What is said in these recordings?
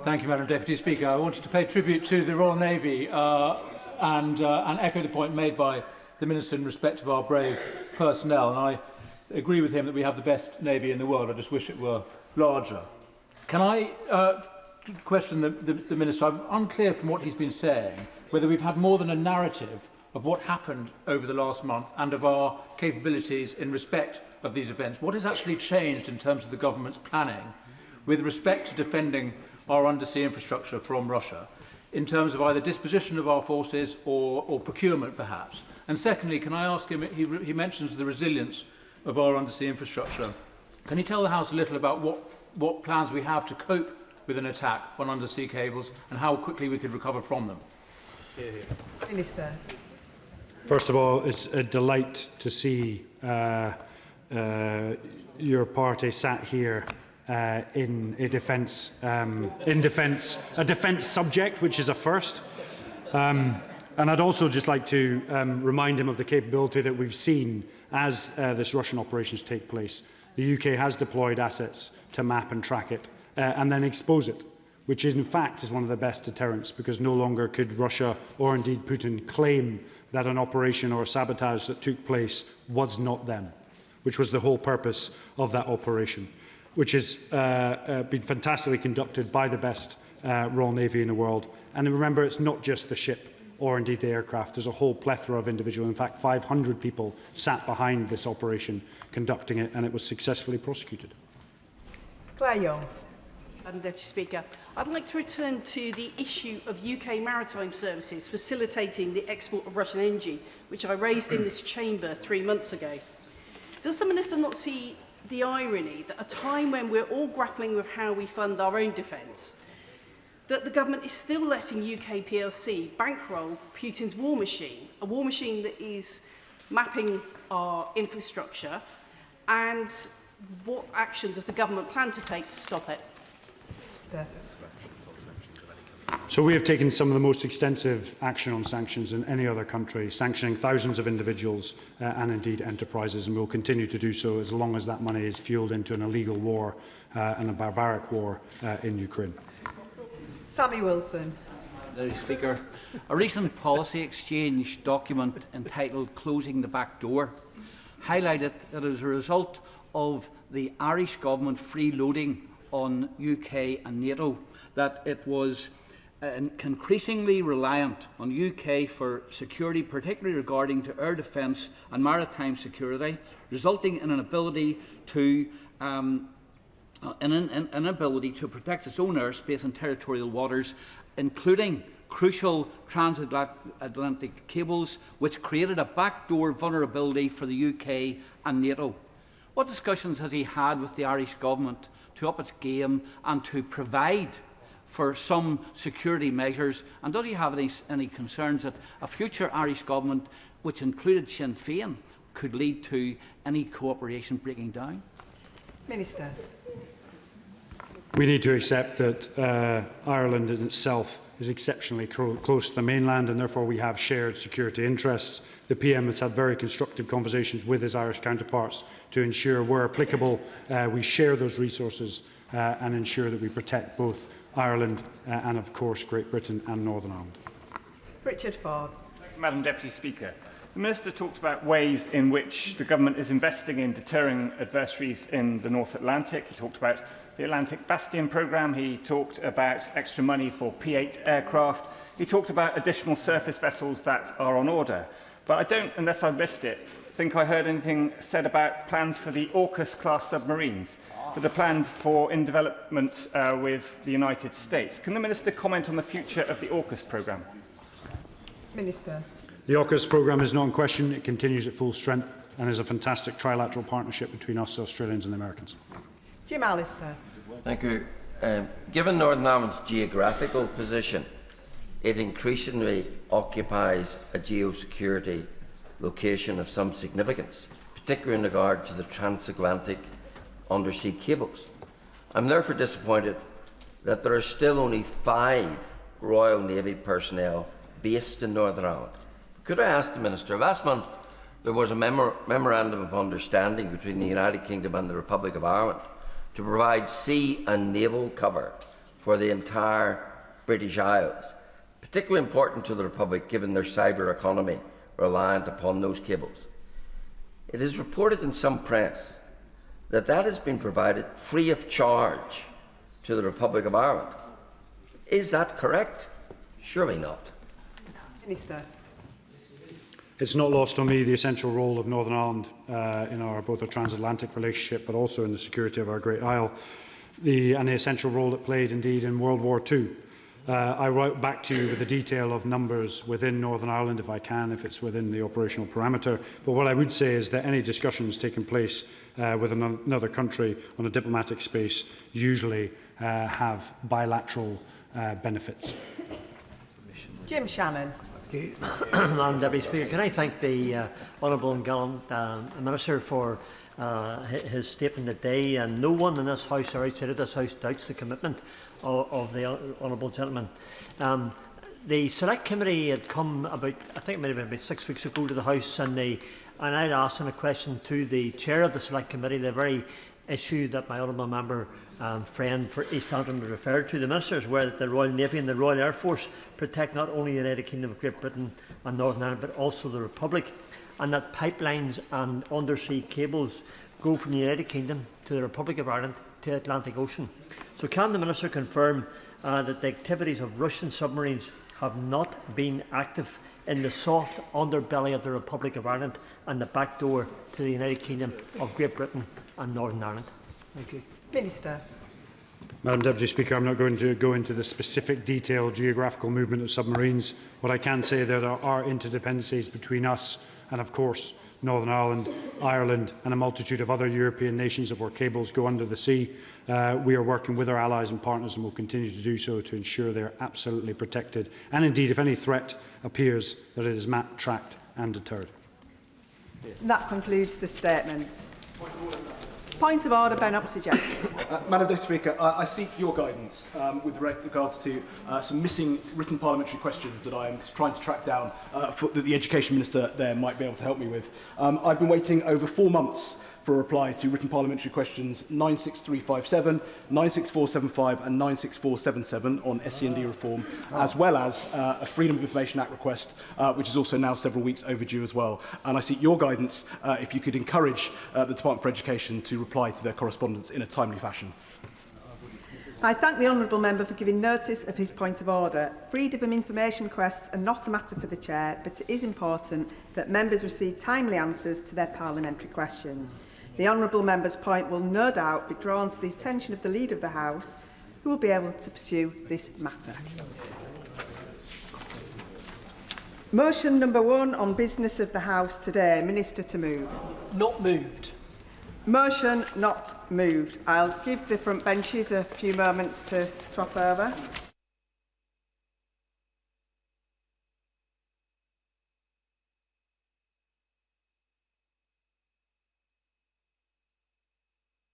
Thank you, Madam Deputy Speaker. I wanted to pay tribute to the Royal Navy and echo the point made by the Minister in respect of our brave personnel. And I agree with him that we have the best Navy in the world. I just wish it were larger. Can I question the Minister? I'm unclear from what he's been saying whether we've had more than a narrative of what happened over the last month and of our capabilities in respect of these events. What has actually changed in terms of the government's planning with respect to defending our undersea infrastructure from Russia, in terms of either disposition of our forces or procurement, perhaps? And secondly, can I ask him, he mentions the resilience of our undersea infrastructure. Can you tell the House a little about what plans we have to cope with an attack on undersea cables and how quickly we could recover from them? Minister. First of all, it's a delight to see your party sat here in a defence subject, which is a first. And I'd also just like to remind him of the capability that we've seen as this Russian operations take place. The UK has deployed assets to map and track it and then expose it, which in fact is one of the best deterrents, because no longer could Russia or indeed Putin claim that an operation or sabotage that took place was not them, which was the whole purpose of that operation, which has been fantastically conducted by the best Royal Navy in the world. And remember, it's not just the ship or indeed the aircraft. There's a whole plethora of individuals. In fact, 500 people sat behind this operation conducting it, and it was successfully prosecuted. Claire Young. Madam Deputy Speaker, I'd like to return to the issue of UK maritime services facilitating the export of Russian energy, which I raised in this chamber 3 months ago. Does the Minister not see the irony that at a time when we're all grappling with how we fund our own defence, that the government is still letting UK PLC bankroll Putin's war machine, a war machine that is mapping our infrastructure, and what action does the government plan to take to stop it? So we have taken some of the most extensive action on sanctions in any other country, sanctioning thousands of individuals and indeed enterprises, and we will continue to do so as long as that money is fuelled into an illegal war and a barbaric war in Ukraine. Sammy Wilson. Mr. Speaker, a recent policy exchange document entitled Closing the Back Door highlighted that as a result of the Irish government freeloading on UK and NATO, that it was increasingly reliant on UK for security, particularly regarding to air defence and maritime security, resulting in an ability to inability to protect its own airspace and territorial waters, including crucial transatlantic cables, which created a backdoor vulnerability for the UK and NATO. What discussions has he had with the Irish government to up its game and to provide for some security measures? And does he have any concerns that a future Irish government, which included Sinn Féin, could lead to any cooperation breaking down? Minister. We need to accept that Ireland in itself is exceptionally close to the mainland, and therefore we have shared security interests. The PM has had very constructive conversations with his Irish counterparts to ensure, where applicable, we share those resources and ensure that we protect both Ireland and, of course, Great Britain and Northern Ireland. Richard Ford. Thank you, Madam Deputy Speaker. The Minister talked about ways in which the government is investing in deterring adversaries in the North Atlantic. He talked about the Atlantic Bastion programme. He talked about extra money for P-8 aircraft. He talked about additional surface vessels that are on order. But I don't, unless I missed it, think I heard anything said about plans for the AUKUS-class submarines that are planned for in development with the United States. Can the Minister comment on the future of the AUKUS programme? Minister. The AUKUS programme is not in question. It continues at full strength and is a fantastic trilateral partnership between us, Australians and the Americans. Jim Allister. Thank you. Given Northern Ireland's geographical position, it increasingly occupies a geosecurity location of some significance, particularly in regard to the transatlantic undersea cables. I'm therefore disappointed that there are still only 5 Royal Navy personnel based in Northern Ireland. Could I ask the Minister, last month there was a memorandum of understanding between the United Kingdom and the Republic of Ireland to provide sea and naval cover for the entire British Isles, particularly important to the Republic given their cyber economy reliant upon those cables. It is reported in some press that that has been provided free of charge to the Republic of Ireland. Is that correct? Surely not. Minister. It's not lost on me the essential role of Northern Ireland in both our transatlantic relationship, but also in the security of our Great Isle, and the essential role it played indeed in World War II. I write back to you with the detail of numbers within Northern Ireland, if I can, if it's within the operational parameter. But what I would say is that any discussions taking place with another country on a diplomatic space usually have bilateral benefits. Jim Shannon. Thank you, Madam Deputy Speaker. Can I thank the Honourable and Gallant Minister for his statement today, and no one in this House or outside of this House doubts the commitment of the Honourable Gentleman. The Select Committee had come about, I think it might have been about 6 weeks ago, to the House, and I had asked a question to the Chair of the Select Committee, the very issue that my honourable member friend for East Antrim referred to. The Minister is aware that the Royal Navy and the Royal Air Force protect not only the United Kingdom of Great Britain and Northern Ireland, but also the Republic, and that pipelines and undersea cables go from the United Kingdom to the Republic of Ireland to the Atlantic Ocean. So can the Minister confirm that the activities of Russian submarines have not been active in the soft underbelly of the Republic of Ireland and the back door to the United Kingdom of Great Britain and Northern Ireland? Thank you. Minister. Madam Deputy Speaker, I'm not going to go into the specific detailed geographical movement of submarines. What I can say is that there are interdependencies between us and, of course, Northern Ireland, Ireland and a multitude of other European nations where cables go under the sea. We are working with our allies and partners and will continue to do so to ensure they are absolutely protected. And indeed, if any threat appears, that it is mapped, tracked and deterred. That concludes the statement. Point of order, Ben Oxygen. Madam Deputy Speaker, I seek your guidance with regards to some missing written parliamentary questions that I am trying to track down that the Education Minister there might be able to help me with. I've been waiting over 4 months for a reply to written parliamentary questions 96357, 96475 and 96477 on SC&D reform, as well as a Freedom of Information Act request, which is also now several weeks overdue as well. And I seek your guidance if you could encourage the Department for Education to reply to their correspondence in a timely fashion. I thank the honourable member for giving notice of his point of order. Freedom of information requests are not a matter for the Chair, but it is important that members receive timely answers to their parliamentary questions. The honourable member's point will no doubt be drawn to the attention of the Leader of the House, who will be able to pursue this matter. Motion number 1 on business of the House today. Minister to move. Not moved. Motion not moved. I'll give the front benches a few moments to swap over.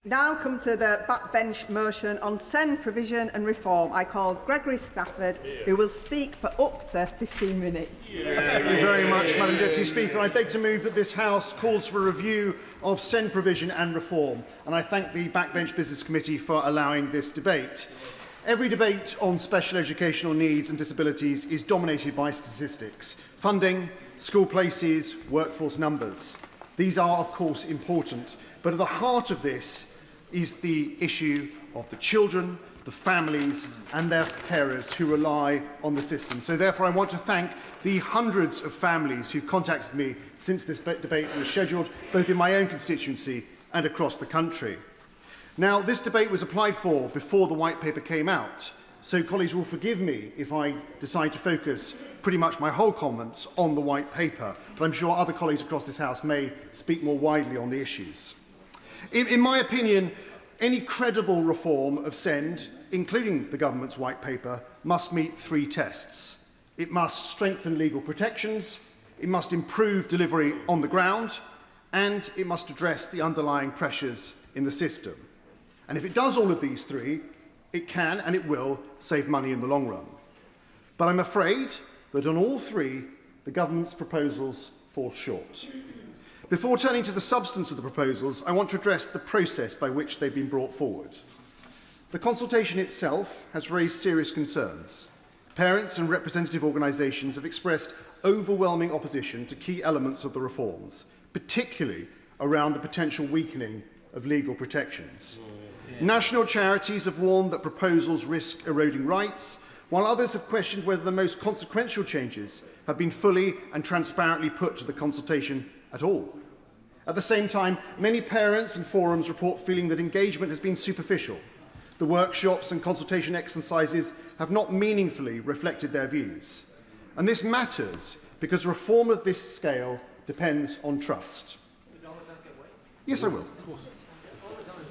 Now come to the backbench motion on SEND provision and reform. I call Gregory Stafford, who will speak for up to 15 minutes. Thank you very much, Madam Deputy Speaker. I beg to move that this House calls for a review of SEND provision and reform, and I thank the Backbench Business Committee for allowing this debate. Every debate on special educational needs and disabilities is dominated by statistics: funding, school places, workforce numbers. These are, of course, important, but at the heart of this is the issue of the children, the families and their carers who rely on the system. So therefore I want to thank the hundreds of families who've contacted me since this debate was scheduled, both in my own constituency and across the country. Now, this debate was applied for before the White Paper came out, so colleagues will forgive me if I decide to focus pretty much my whole comments on the White Paper, but I'm sure other colleagues across this House may speak more widely on the issues. In my opinion, any credible reform of SEND, including the government's White Paper, must meet 3 tests. It must strengthen legal protections, it must improve delivery on the ground, and it must address the underlying pressures in the system. And if it does all of these 3, it can and it will save money in the long run. But I'm afraid that on all 3, the government's proposals fall short. Before turning to the substance of the proposals, I want to address the process by which they've been brought forward. The consultation itself has raised serious concerns. Parents and representative organisations have expressed overwhelming opposition to key elements of the reforms, particularly around the potential weakening of legal protections. National charities have warned that proposals risk eroding rights, while others have questioned whether the most consequential changes have been fully and transparently put to the consultation at all. At the same time, many parents and forums report feeling that engagement has been superficial. The workshops and consultation exercises have not meaningfully reflected their views. And this matters because reform of this scale depends on trust. Yes, I will.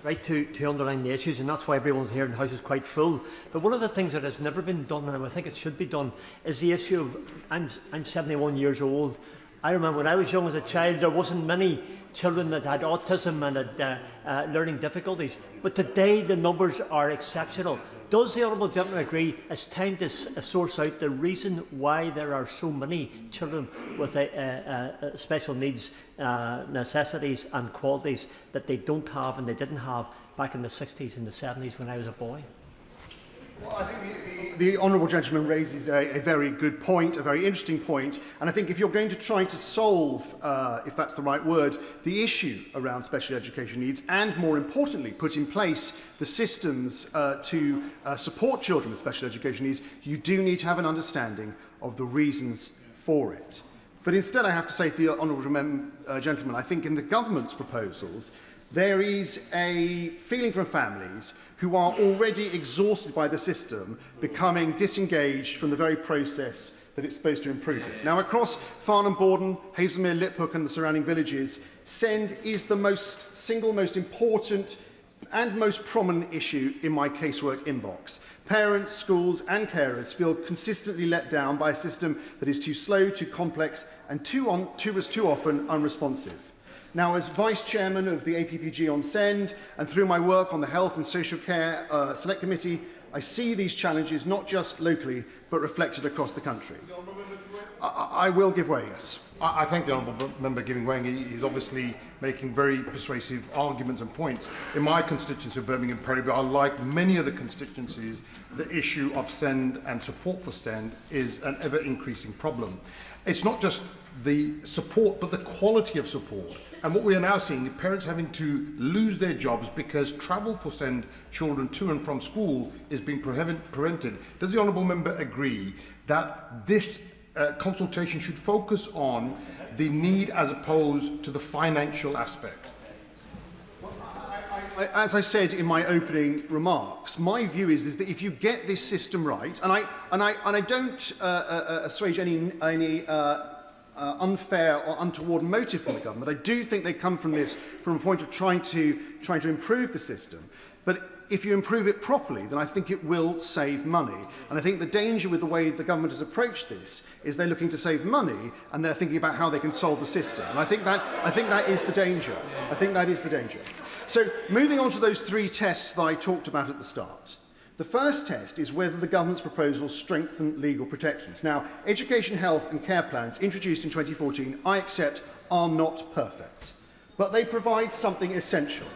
Right to underline the issues, and that's why everyone here in the House is quite full. But one of the things that has never been done, and I think it should be done, is the issue of, I'm 71 years old. I remember when I was young as a child, there wasn't many children that had autism and had learning difficulties. But today the numbers are exceptional. Does the Honourable Gentleman agree it's time to source out the reason why there are so many children with special needs, necessities and qualities that they don't have and they didn't have back in the 60s and the 70s when I was a boy? Well, I think the honourable gentleman raises a very good point, a very interesting point, and I think if you're going to try to solve, if that's the right word, the issue around special education needs, and more importantly, put in place the systems to support children with special education needs, you do need to have an understanding of the reasons for it. But instead, I have to say to the honourable gentleman, I think in the government's proposals, there is a feeling from families who are already exhausted by the system becoming disengaged from the very process that it's supposed to improve it. Now, across Farnham, Borden, Hazelmere, Liphook and the surrounding villages, SEND is the single most important and most prominent issue in my casework inbox. Parents, schools and carers feel consistently let down by a system that is too slow, too complex and too often unresponsive. Now, as Vice Chairman of the APPG on SEND and through my work on the Health and Social Care Select Committee, I see these challenges not just locally but reflected across the country. I will give way, yes. I thank the Honourable Member giving way. He's obviously making very persuasive arguments and points. In my constituency of Birmingham Perivale, like many other constituencies, the issue of SEND and support for SEND is an ever-increasing problem. It's not just the support, but the quality of support. And what we are now seeing is parents having to lose their jobs because travel for SEND children to and from school is being prevented. Does the Honourable Member agree that this consultation should focus on the need as opposed to the financial aspect? As I said in my opening remarks, my view is that if you get this system right, and I don't assuage any unfair or untoward motive from the government. I do think they come from this from a point of trying to improve the system. But if you improve it properly, then I think it will save money. And I think the danger with the way the government has approached this is they're looking to save money and they're thinking about how they can solve the system. And I think that is the danger. I think that is the danger. So moving on to those three tests that I talked about at the start. The first test is whether the government's proposals strengthen legal protections. Now, education, health and care plans introduced in 2014, I accept, are not perfect. But they provide something essential: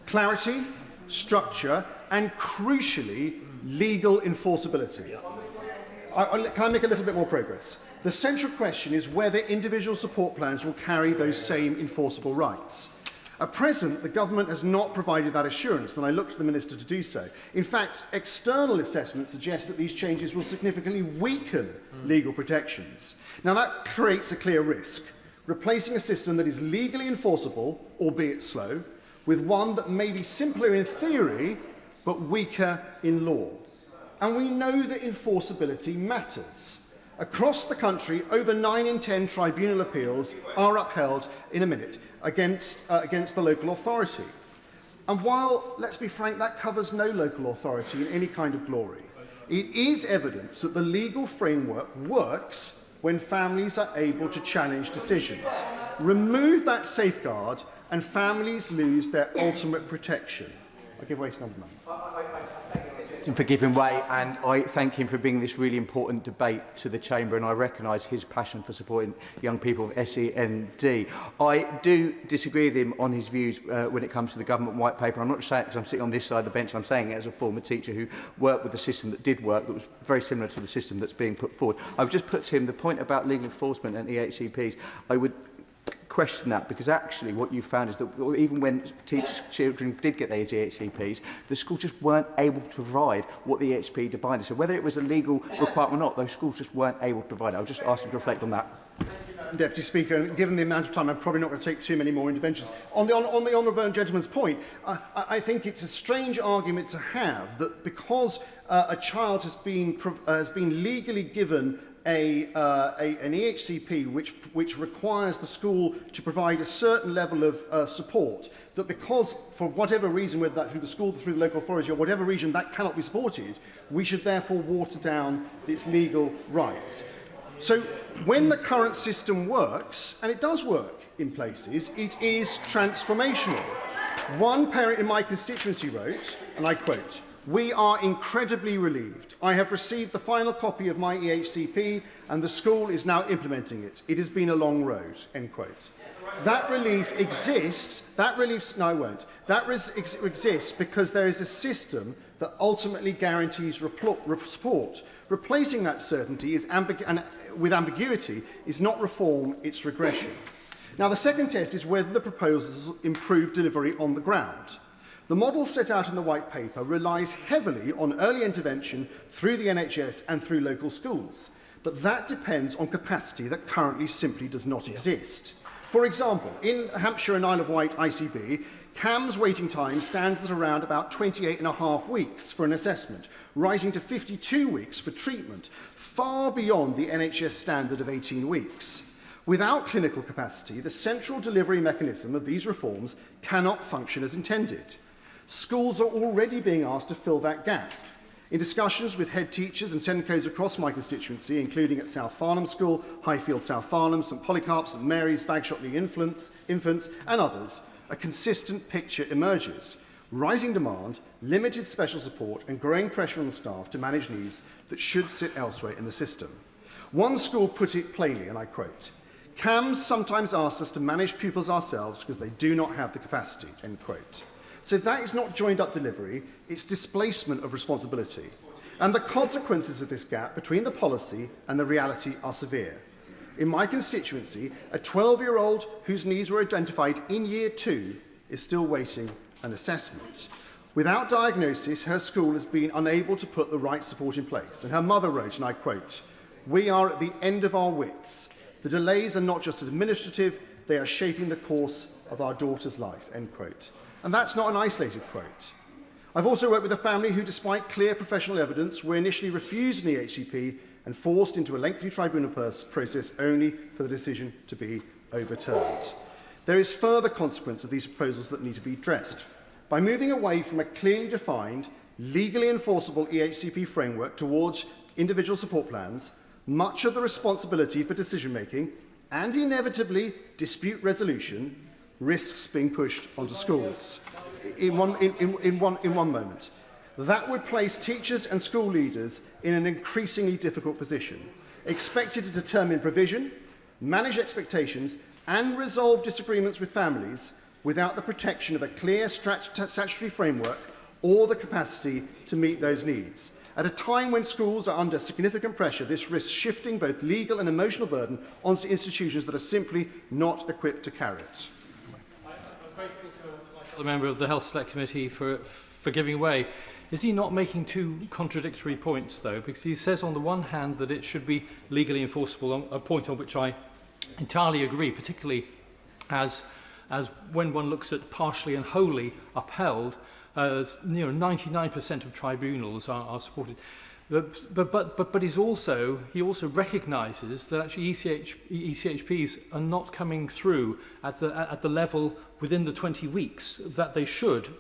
clarity, structure and, crucially, legal enforceability. Can I make a little bit more progress? The central question is whether individual support plans will carry those same enforceable rights. At present, the government has not provided that assurance, and I look to the Minister to do so. In fact, external assessments suggest that these changes will significantly weaken legal protections. Now, that creates a clear risk, replacing a system that is legally enforceable, albeit slow, with one that may be simpler in theory, but weaker in law. And we know that enforceability matters. Across the country, over 9 in 10 tribunal appeals are upheld in a minute against the local authority. And while, let's be frank, that covers no local authority in any kind of glory, it is evidence that the legal framework works when families are able to challenge decisions. Remove that safeguard and families lose their ultimate protection. I give way to number 9. for giving way, and I thank him for bringing this really important debate to the Chamber, and I recognise his passion for supporting young people of SEND. I do disagree with him on his views when it comes to the government white paper. I'm not saying it because I'm sitting on this side of the bench, I'm saying it as a former teacher who worked with the system that did work, that was very similar to the system that's being put forward. I've just put to him the point about legal enforcement and EHCPs. I would question that, because actually what you found is that even when children did get their EHCPs, the schools just weren't able to provide what the EHCP demanded. So whether it was a legal requirement or not, those schools just weren't able to provide it. I'll just ask you to reflect on that. Deputy Speaker, given the amount of time, I'm probably not going to take too many more interventions. On the honourable gentleman's point, I think it's a strange argument to have that because a child has been legally given an EHCP which requires the school to provide a certain level of support, that because for whatever reason, whether that through the school, through the local authority or whatever reason, that cannot be supported, we should therefore water down its legal rights. So when the current system works, and it does work in places, it is transformational. One parent in my constituency wrote, and I quote, "We are incredibly relieved. I have received the final copy of my EHCP and the school is now implementing it. It has been a long road," end quote. That relief exists, exists because there is a system that ultimately guarantees support. Replacing that certainty with ambiguity is not reform, it's regression. Now, the second test is whether the proposals improve delivery on the ground. The model set out in the White Paper relies heavily on early intervention through the NHS and through local schools, but that depends on capacity that currently simply does not exist. For example, in Hampshire and Isle of Wight ICB, CAM's waiting time stands at around about 28.5 weeks for an assessment, rising to 52 weeks for treatment, far beyond the NHS standard of 18 weeks. Without clinical capacity, the central delivery mechanism of these reforms cannot function as intended. Schools are already being asked to fill that gap. In discussions with head teachers and SENCOs across my constituency, including at South Farnham School, Highfield South Farnham, St Polycarp, St Mary's, Bagshotley Infants, and others, a consistent picture emerges. Rising demand, limited special support and growing pressure on the staff to manage needs that should sit elsewhere in the system. One school put it plainly, and I quote, "CAMS sometimes ask us to manage pupils ourselves because they do not have the capacity," end quote. So that is not joined-up delivery, it's displacement of responsibility. And the consequences of this gap between the policy and the reality are severe. In my constituency, a 12-year-old whose needs were identified in Year 2 is still waiting an assessment. Without diagnosis, her school has been unable to put the right support in place. And her mother wrote, and I quote, "We are at the end of our wits. The delays are not just administrative, they are shaping the course of our daughter's life," end quote. And that's not an isolated quote. I've also worked with a family who, despite clear professional evidence, were initially refused an EHCP and forced into a lengthy tribunal process only for the decision to be overturned. There is further consequence of these proposals that need to be addressed. By moving away from a clearly defined, legally enforceable EHCP framework towards individual support plans, much of the responsibility for decision-making and inevitably dispute resolution risks being pushed onto schools. In one moment. That would place teachers and school leaders in an increasingly difficult position, expected to determine provision, manage expectations and resolve disagreements with families without the protection of a clear statutory framework or the capacity to meet those needs. At a time when schools are under significant pressure, this risks shifting both legal and emotional burden onto institutions that are simply not equipped to carry it. I'm grateful to the member of the Health Select Committee for giving way. Is he not making two contradictory points, though? Because he says on the one hand that it should be legally enforceable, a point on which I entirely agree, particularly as when one looks at partially and wholly upheld, 99% of tribunals are supported. But he also recognises that actually ECHPs are not coming through at the level within the 20 weeks that they should,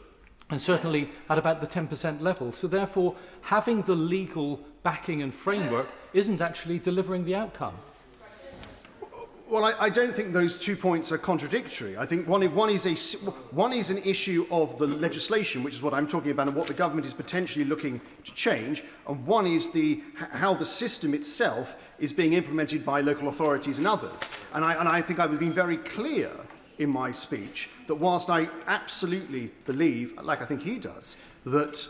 and certainly at about the 10% level. So therefore, having the legal backing and framework isn't actually delivering the outcome. Well, I don't think those 2 points are contradictory. I think one is an issue of the legislation, which is what I'm talking about, and what the government is potentially looking to change, and one is how the system itself is being implemented by local authorities and others. And I think I've been very clear in my speech that whilst I absolutely believe, like I think he does, that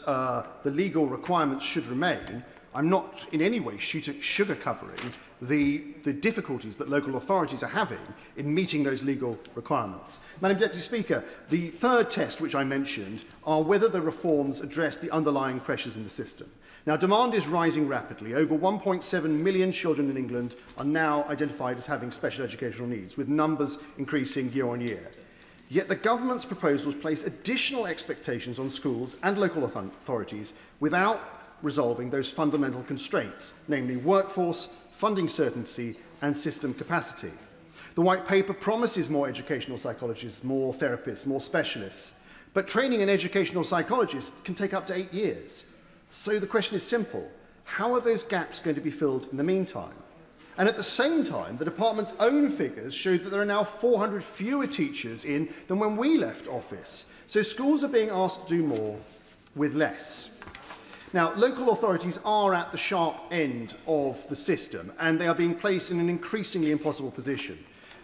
the legal requirements should remain, I'm not in any way sugar-covering the difficulties that local authorities are having in meeting those legal requirements. Madam Deputy Speaker, the third test which I mentioned are whether the reforms address the underlying pressures in the system. Now, demand is rising rapidly. Over 1.7 million children in England are now identified as having special educational needs, with numbers increasing year on year. Yet the government's proposals place additional expectations on schools and local authorities without resolving those fundamental constraints, namely workforce, funding certainty and system capacity. The White Paper promises more educational psychologists, more therapists, more specialists, but training an educational psychologist can take up to 8 years. So the question is simple: how are those gaps going to be filled in the meantime? And at the same time, the department's own figures show that there are now 400 fewer teachers in than when we left office. So schools are being asked to do more with less. Now, local authorities are at the sharp end of the system, and they are being placed in an increasingly impossible position.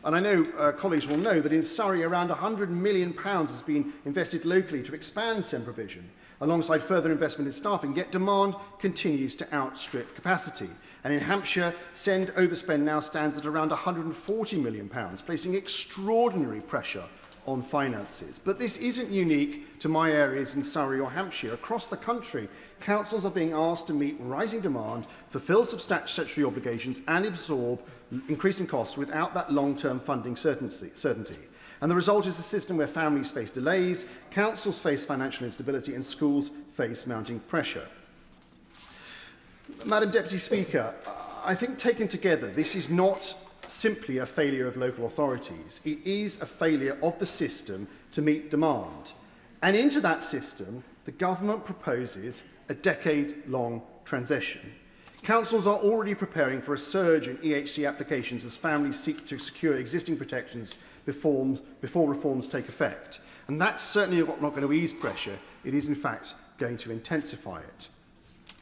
And I know colleagues will know that in Surrey, around £100 million has been invested locally to expand SEND provision, alongside further investment in staffing, yet demand continues to outstrip capacity. And in Hampshire, SEND overspend now stands at around £140 million, placing extraordinary pressure on finances. But this isn't unique to my areas in Surrey or Hampshire. Across the country, councils are being asked to meet rising demand, fulfil statutory obligations and absorb increasing costs without that long-term funding certainty. And the result is a system where families face delays, councils face financial instability and schools face mounting pressure. Madam Deputy Speaker, I think taken together, this is not simply a failure of local authorities. It is a failure of the system to meet demand. And into that system, the government proposes a decade-long transition. Councils are already preparing for a surge in EHC applications as families seek to secure existing protections before reforms take effect. And that's certainly not going to ease pressure. It is, in fact, going to intensify it.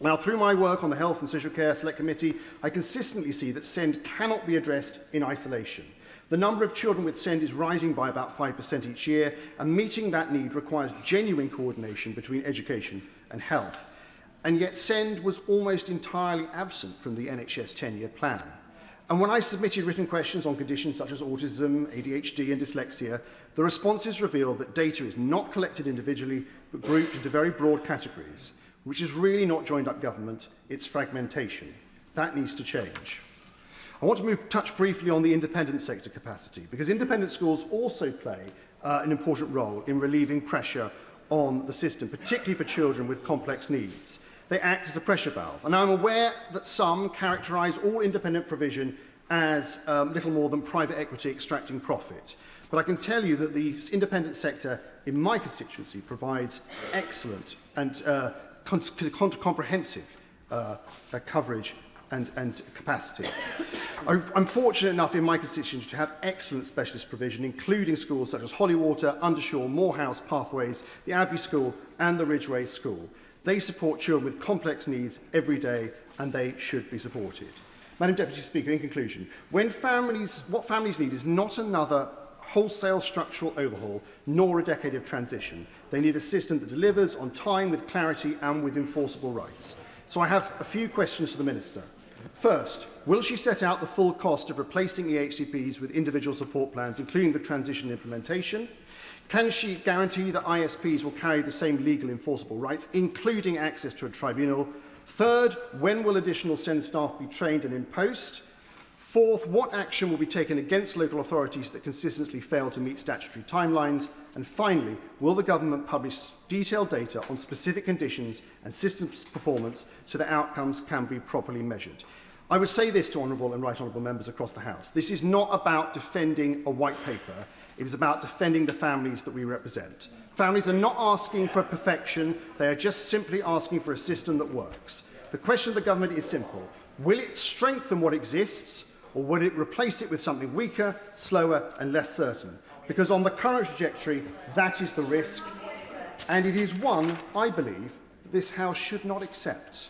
Now, through my work on the Health and Social Care Select Committee, I consistently see that SEND cannot be addressed in isolation. The number of children with SEND is rising by about 5% each year, and meeting that need requires genuine coordination between education and health. And yet SEND was almost entirely absent from the NHS 10-year plan. And when I submitted written questions on conditions such as autism, ADHD and dyslexia, the responses revealed that data is not collected individually, but grouped into very broad categories, which is really not joined-up government, it's fragmentation. That needs to change. I want to touch briefly on the independent sector capacity, because independent schools also play an important role in relieving pressure on the system, particularly for children with complex needs. They act as a pressure valve, and I'm aware that some characterise all independent provision as little more than private equity extracting profit. But I can tell you that the independent sector in my constituency provides excellent and comprehensive coverage and capacity. I'm fortunate enough in my constituency to have excellent specialist provision, including schools such as Hollywater, Undershaw, Morehouse, Pathways, the Abbey School and the Ridgeway School. They support children with complex needs every day, and they should be supported. Madam Deputy Speaker, in conclusion, what families need is not another wholesale structural overhaul, nor a decade of transition. They need a system that delivers on time, with clarity and with enforceable rights. So I have a few questions for the Minister. First, will she set out the full cost of replacing EHCPs with individual support plans, including the transition and implementation? Can she guarantee that ISPs will carry the same legal enforceable rights, including access to a tribunal? Third, when will additional SEND staff be trained and in post? Fourth, what action will be taken against local authorities that consistently fail to meet statutory timelines? And finally, will the government publish detailed data on specific conditions and systems performance so that outcomes can be properly measured? I would say this to honourable and right honourable members across the House. This is not about defending a white paper. It is about defending the families that we represent. Families are not asking for perfection. They are just simply asking for a system that works. The question of the government is simple. Will it strengthen what exists, or would it replace it with something weaker, slower and less certain? Because on the current trajectory, that is the risk, and it is one, I believe, this House should not accept.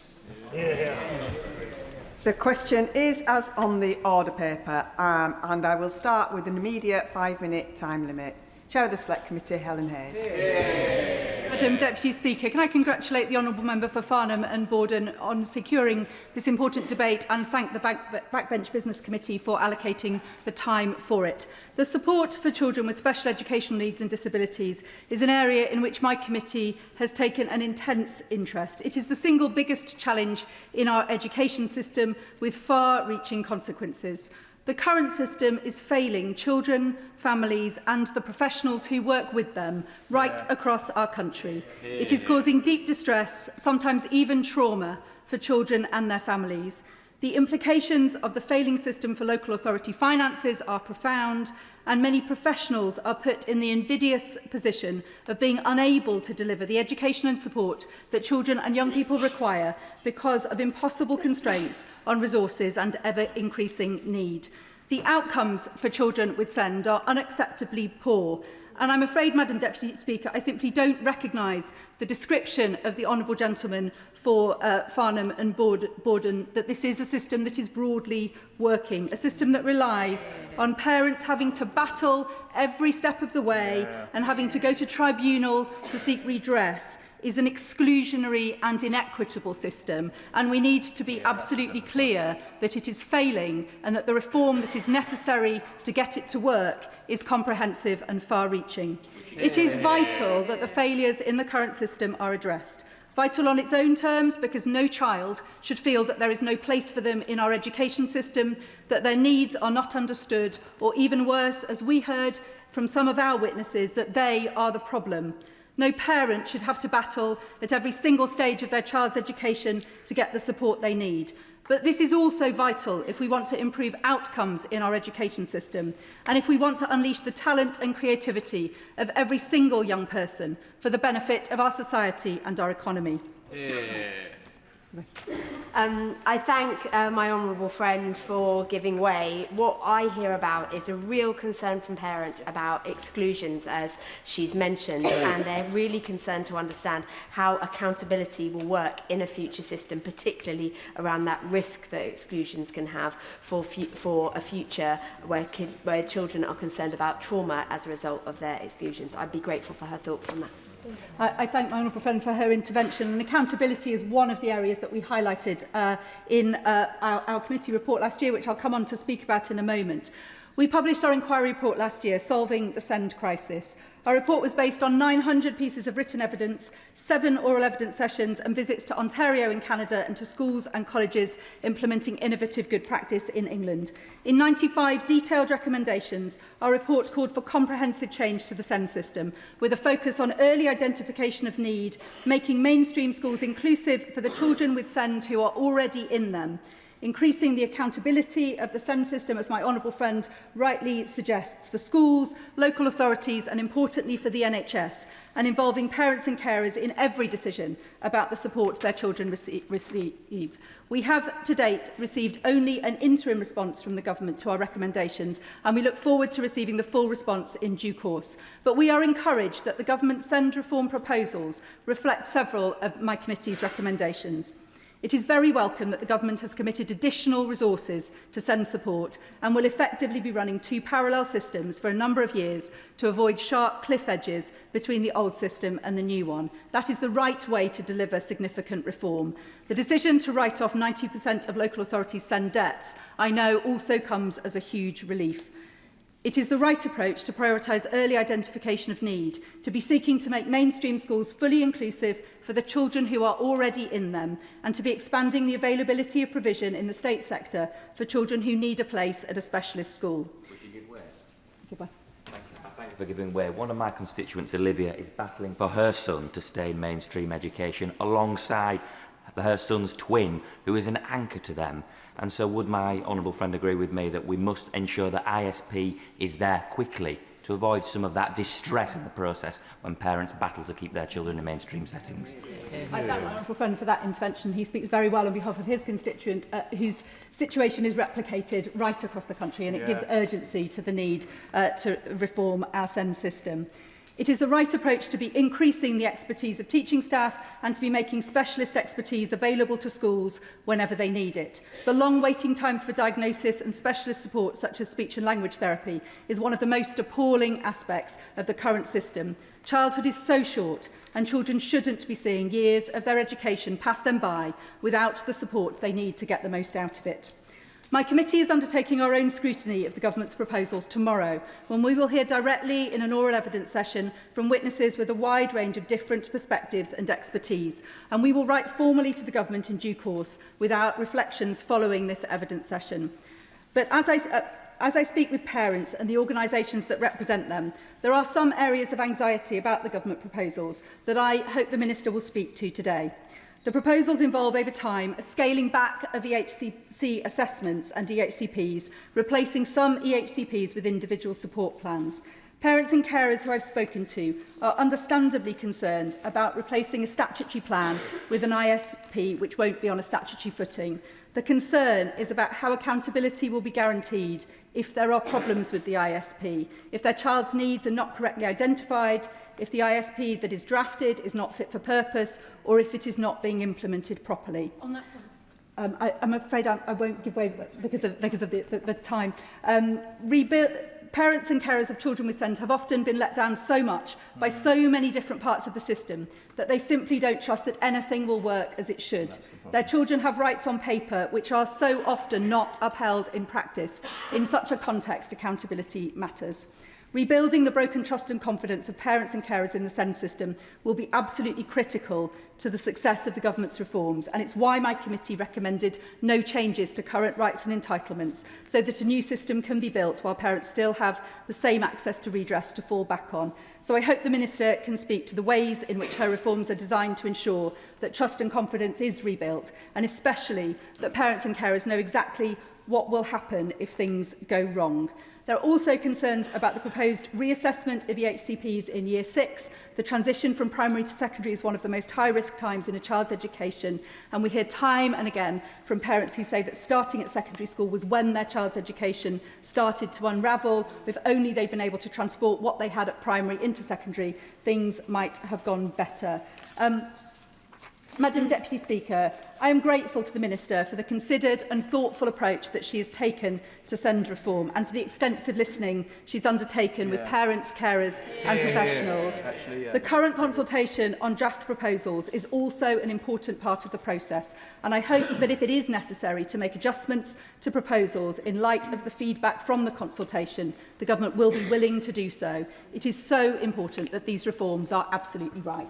The question is as on the order paper, and I will start with an immediate 5-minute time limit. Chair of the Select Committee, Helen Hayes. Madam Deputy Speaker, can I congratulate the Honourable Member for Farnham and Borden on securing this important debate and thank the Backbench Business Committee for allocating the time for it. The support for children with special educational needs and disabilities is an area in which my committee has taken an intense interest. It is the single biggest challenge in our education system with far-reaching consequences. The current system is failing children, families and the professionals who work with them right across our country. It is causing deep distress, sometimes even trauma, for children and their families. The implications of the failing system for local authority finances are profound, and many professionals are put in the invidious position of being unable to deliver the education and support that children and young people require because of impossible constraints on resources and ever-increasing need. The outcomes for children with SEND are unacceptably poor, and I'm afraid, Madam Deputy Speaker, I simply don't recognise the description of the Honourable Gentleman for Farnham and Borden that this is a system that is broadly working, a system that relies on parents having to battle every step of the way and having to go to tribunal to seek redress is an exclusionary and inequitable system, and we need to be absolutely clear that it is failing and that the reform that is necessary to get it to work is comprehensive and far-reaching. It is vital that the failures in the current system are addressed. Vital on its own terms, because no child should feel that there is no place for them in our education system, that their needs are not understood, or even worse, as we heard from some of our witnesses, that they are the problem. No parent should have to battle at every single stage of their child's education to get the support they need. But this is also vital if we want to improve outcomes in our education system and if we want to unleash the talent and creativity of every single young person for the benefit of our society and our economy. I thank my honourable friend for giving way. What I hear about is a real concern from parents about exclusions, as she's mentioned, and they're really concerned to understand how accountability will work in a future system, particularly around that risk that exclusions can have for a future where children are concerned about trauma as a result of their exclusions. I'd be grateful for her thoughts on that. I thank my honourable friend for her intervention. And accountability is one of the areas that we highlighted in our committee report last year, which I'll come on to speak about in a moment. We published our inquiry report last year, Solving the SEND Crisis. Our report was based on 900 pieces of written evidence, 7 oral evidence sessions and visits to Ontario in Canada and to schools and colleges implementing innovative good practice in England. In 95 detailed recommendations, our report called for comprehensive change to the SEND system, with a focus on early identification of need, making mainstream schools inclusive for the children with SEND who are already in them, increasing the accountability of the SEND system, as my honourable friend rightly suggests, for schools, local authorities and, importantly, for the NHS, and involving parents and carers in every decision about the support their children receive. We have, to date, received only an interim response from the government to our recommendations, and we look forward to receiving the full response in due course. But we are encouraged that the government's SEND reform proposals reflect several of my committee's recommendations. It is very welcome that the government has committed additional resources to SEND support and will effectively be running 2 parallel systems for a number of years to avoid sharp cliff edges between the old system and the new one. That is the right way to deliver significant reform. The decision to write off 90% of local authorities' SEND debts, I know, also comes as a huge relief. It is the right approach to prioritise early identification of need, to be seeking to make mainstream schools fully inclusive for the children who are already in them, and to be expanding the availability of provision in the state sector for children who need a place at a specialist school. Will she give way? Goodbye. Thank you for giving way. One of my constituents, Olivia, is battling for her son to stay in mainstream education alongside her son's twin, who is an anchor to them. And so would my honourable friend agree with me that we must ensure that ISP is there quickly to avoid some of that distress in the process when parents battle to keep their children in mainstream settings. I thank my honourable friend for that intervention. He speaks very well on behalf of his constituent, whose situation is replicated right across the country, and it gives urgency to the need to reform our SEND system. It is the right approach to be increasing the expertise of teaching staff and to be making specialist expertise available to schools whenever they need it. The long waiting times for diagnosis and specialist support, such as speech and language therapy, is one of the most appalling aspects of the current system. Childhood is so short, and children shouldn't be seeing years of their education pass them by without the support they need to get the most out of it. My committee is undertaking our own scrutiny of the government's proposals tomorrow, when we will hear directly in an oral evidence session from witnesses with a wide range of different perspectives and expertise, and we will write formally to the government in due course with our reflections following this evidence session. But as I speak with parents and the organisations that represent them, there are some areas of anxiety about the government proposals that I hope the Minister will speak to today. The proposals involve over time a scaling back of EHCP assessments and EHCPs, replacing some EHCPs with individual support plans. Parents and carers who I've spoken to are understandably concerned about replacing a statutory plan with an ISP which won't be on a statutory footing. The concern is about how accountability will be guaranteed if there are problems with the ISP, if their child's needs are not correctly identified, if the ISP that is drafted is not fit for purpose, or if it is not being implemented properly. On that point, I'm afraid I won't give way because of the time. Parents and carers of children with SEND have often been let down so much by so many different parts of the system that they simply don't trust that anything will work as it should. Their children have rights on paper which are so often not upheld in practice. In such a context, accountability matters. Rebuilding the broken trust and confidence of parents and carers in the SEND system will be absolutely critical to the success of the government's reforms, and it's why my committee recommended no changes to current rights and entitlements, so that a new system can be built while parents still have the same access to redress to fall back on. So I hope the Minister can speak to the ways in which her reforms are designed to ensure that trust and confidence is rebuilt, and especially that parents and carers know exactly what will happen if things go wrong. There are also concerns about the proposed reassessment of EHCPs in Year 6. The transition from primary to secondary is one of the most high-risk times in a child's education, and we hear time and again from parents who say that starting at secondary school was when their child's education started to unravel. If only they'd been able to transport what they had at primary into secondary, things might have gone better. Madam Deputy Speaker, I am grateful to the Minister for the considered and thoughtful approach that she has taken to SEND reform and for the extensive listening she's undertaken with parents, carers and professionals. The current consultation on draft proposals is also an important part of the process, and I hope that if it is necessary to make adjustments to proposals in light of the feedback from the consultation, the Government will be willing to do so. It is so important that these reforms are absolutely right.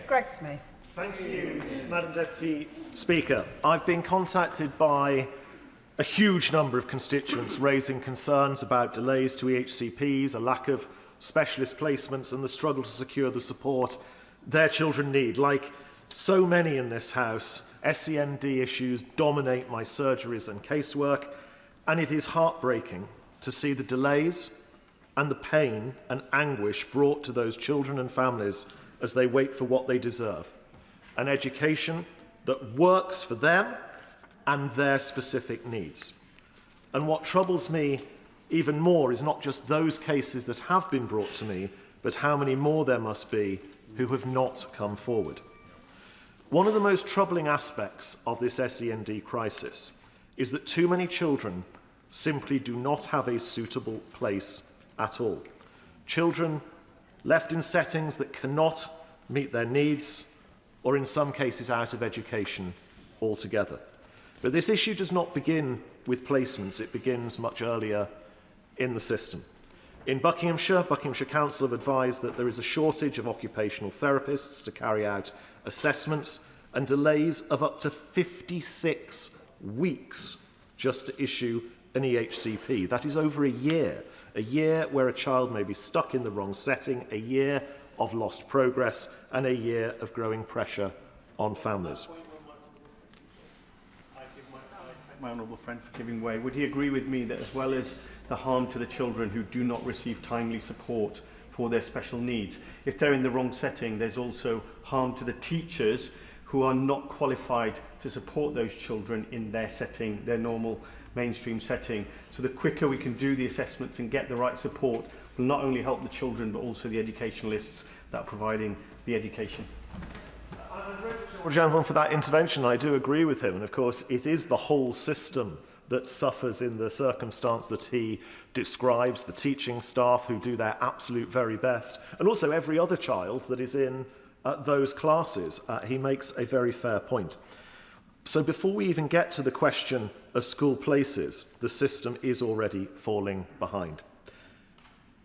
Greg Smith. Thank you, Madam Deputy Speaker. I've been contacted by a huge number of constituents raising concerns about delays to EHCPs, a lack of specialist placements and the struggle to secure the support their children need. Like so many in this House, SEND issues dominate my surgeries and casework, and it is heartbreaking to see the delays and the pain and anguish brought to those children and families as they wait for what they deserve. An education that works for them and their specific needs. And what troubles me even more is not just those cases that have been brought to me, but how many more there must be who have not come forward. One of the most troubling aspects of this SEND crisis is that too many children simply do not have a suitable place at all. Children left in settings that cannot meet their needs, or in some cases out of education altogether. But this issue does not begin with placements, it begins much earlier in the system. In Buckinghamshire Council have advised that there is a shortage of occupational therapists to carry out assessments and delays of up to 56 weeks just to issue an EHCP. That is over a year where a child may be stuck in the wrong setting, a year of lost progress and a year of growing pressure on families. my honourable friend for giving way. Would he agree with me that as well as the harm to the children who do not receive timely support for their special needs, if they're in the wrong setting, there's also harm to the teachers who are not qualified to support those children in their setting, their normal mainstream setting. So the quicker we can do the assessments and get the right support will not only help the children but also the educationalists that are providing the education. Well, gentleman, for that intervention, I do agree with him. And of course, it is the whole system that suffers in the circumstance that he describes, the teaching staff who do their absolute very best, and also every other child that is in those classes. He makes a very fair point. So before we even get to the question of school places, the system is already falling behind.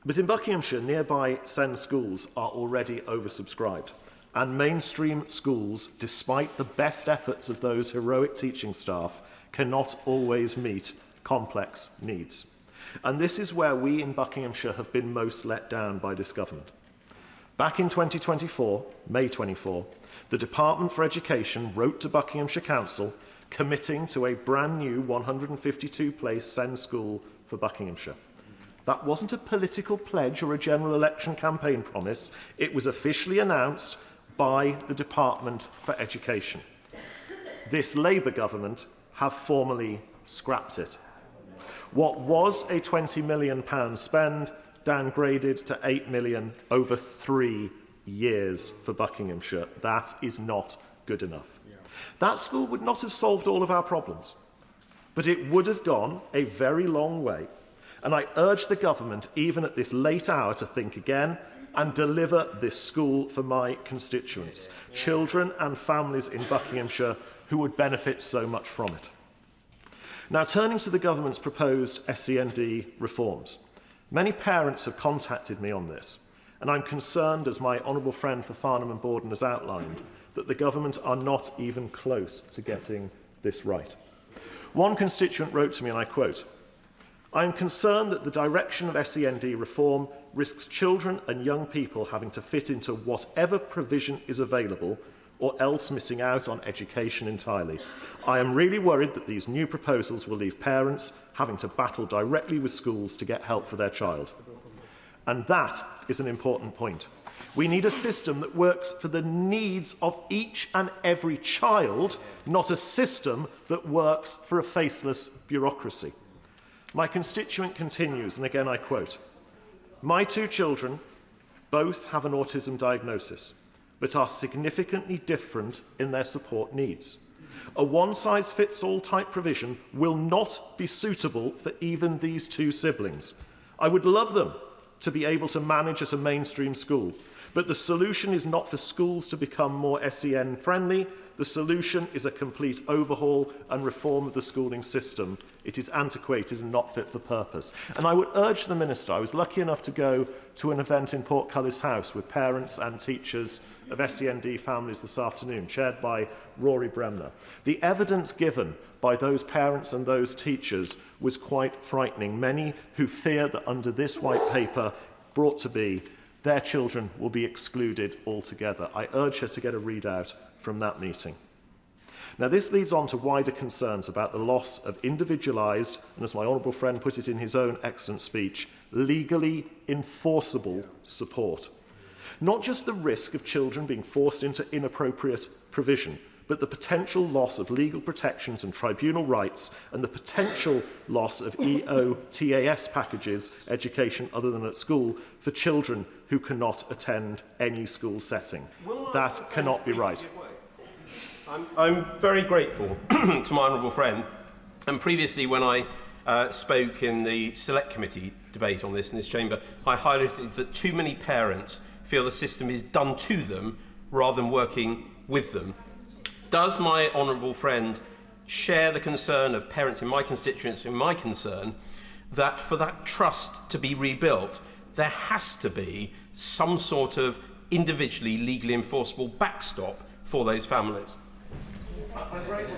But in Buckinghamshire, nearby SEND schools are already oversubscribed. And mainstream schools, despite the best efforts of those heroic teaching staff, cannot always meet complex needs. And this is where we in Buckinghamshire have been most let down by this government. Back in 2024, May 24, the Department for Education wrote to Buckinghamshire Council committing to a brand new 152-place SEND school for Buckinghamshire. That wasn't a political pledge or a general election campaign promise. It was officially announced by the Department for Education. This Labour government have formally scrapped it. What was a £20 million spend downgraded to £8 million over 3 years for Buckinghamshire. That is not good enough. That school would not have solved all of our problems, but it would have gone a very long way. And I urge the government, even at this late hour, to think again and deliver this school for my constituents, children and families in Buckinghamshire who would benefit so much from it. Now, turning to the government's proposed SEND reforms, many parents have contacted me on this, and I'm concerned, as my honourable friend for Farnham and Borden has outlined, that the government are not even close to getting this right. One constituent wrote to me, and I quote, "I am concerned that the direction of SEND reform risks children and young people having to fit into whatever provision is available or else missing out on education entirely. I am really worried that these new proposals will leave parents having to battle directly with schools to get help for their child." And that is an important point. We need a system that works for the needs of each and every child, not a system that works for a faceless bureaucracy. My constituent continues, and again I quote, "My 2 children both have an autism diagnosis, but are significantly different in their support needs. A one-size-fits-all type provision will not be suitable for even these 2 siblings. I would love them to be able to manage at a mainstream school, but the solution is not for schools to become more SEN-friendly. The solution is a complete overhaul and reform of the schooling system. It is antiquated and not fit for purpose." And I would urge the Minister, I was lucky enough to go to an event in Portcullis House with parents and teachers of SEND families this afternoon, chaired by Rory Bremner. The evidence given by those parents and those teachers was quite frightening. Many who fear that under this white paper brought to be, their children will be excluded altogether. I urge her to get a readout from that meeting. Now, this leads on to wider concerns about the loss of individualised, and as my honourable friend put it in his own excellent speech, legally enforceable support. Not just the risk of children being forced into inappropriate provision, but the potential loss of legal protections and tribunal rights and the potential loss of EOTAS packages, education other than at school, for children who cannot attend any school setting. That cannot be right. I'm very grateful to my honourable friend. And previously, when I spoke in the Select Committee debate on this in this chamber, I highlighted that too many parents feel the system is done to them rather than working with them. Does my honourable friend share the concern of parents in my constituency and my concern that for that trust to be rebuilt, there has to be some sort of individually legally enforceable backstop for those families?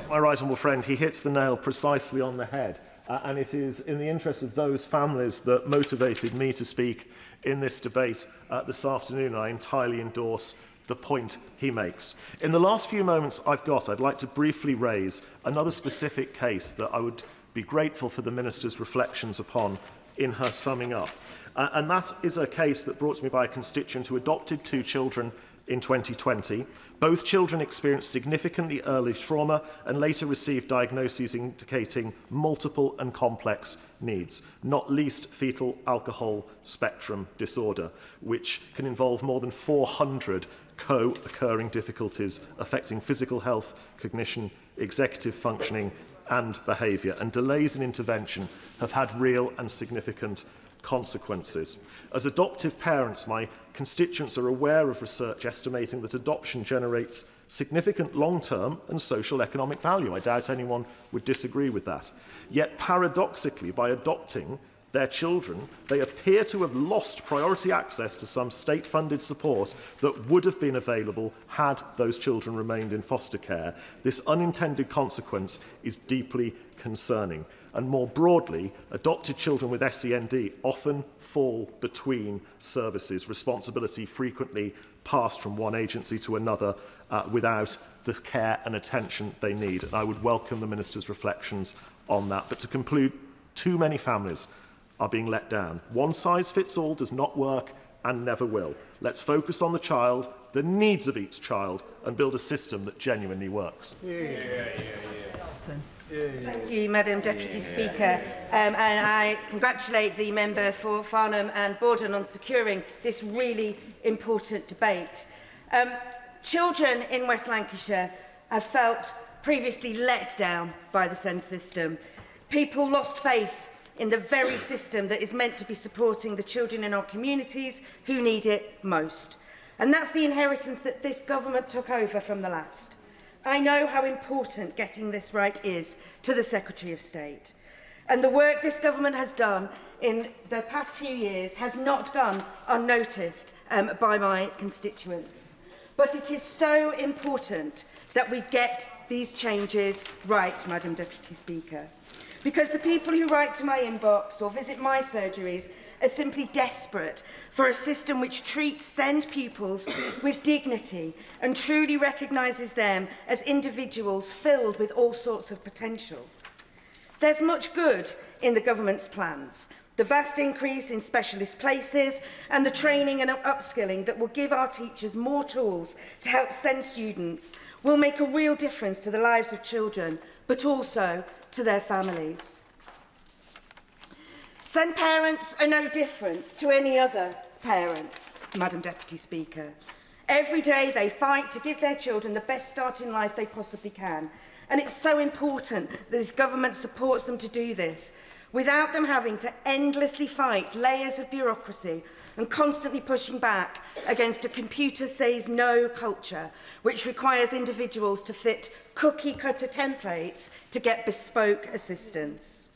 My right honourable friend, he hits the nail precisely on the head. And it is in the interest of those families that motivated me to speak in this debate this afternoon. I entirely endorse the point he makes. In the last few moments I'd like to briefly raise another specific case that I would be grateful for the Minister's reflections upon in her summing up. And that is a case that brought to me by a constituent who adopted 2 children in 2020. Both children experienced significantly early trauma and later received diagnoses indicating multiple and complex needs, not least fetal alcohol spectrum disorder, which can involve more than 400 co-occurring difficulties affecting physical health, cognition, executive functioning and behaviour, and delays in intervention have had real and significant consequences. As adoptive parents, my constituents are aware of research estimating that adoption generates significant long-term and social economic value. I doubt anyone would disagree with that. Yet, paradoxically, by adopting their children, they appear to have lost priority access to some state-funded support that would have been available had those children remained in foster care. This unintended consequence is deeply concerning. And more broadly, adopted children with SEND often fall between services, responsibility frequently passed from one agency to another without the care and attention they need. And I would welcome the Minister's reflections on that. But to conclude, too many families are being let down. One size fits all does not work and never will. Let's focus on the child, the needs of each child, and build a system that genuinely works. Thank you, Madam Deputy Speaker. And I congratulate the member for Farnham and Borden on securing this really important debate. Children in West Lancashire have felt previously let down by the SEND system. People lost faith in the very system that is meant to be supporting the children in our communities who need it most. And that's the inheritance that this government took over from the last. I know how important getting this right is to the Secretary of State. And the work this government has done in the past few years has not gone unnoticed by my constituents. But it is so important that we get these changes right, Madam Deputy Speaker. Because the people who write to my inbox or visit my surgeries are simply desperate for a system which treats SEND pupils with dignity and truly recognises them as individuals filled with all sorts of potential. There's much good in the government's plans. The vast increase in specialist places and the training and upskilling that will give our teachers more tools to help SEND students will make a real difference to the lives of children, but also to their families. SEND parents are no different to any other parents, Madam Deputy Speaker. Every day they fight to give their children the best start in life they possibly can. And it's so important that this government supports them to do this, without them having to endlessly fight layers of bureaucracy and constantly pushing back against a computer says no culture, which requires individuals to fit cookie-cutter templates to get bespoke assistance.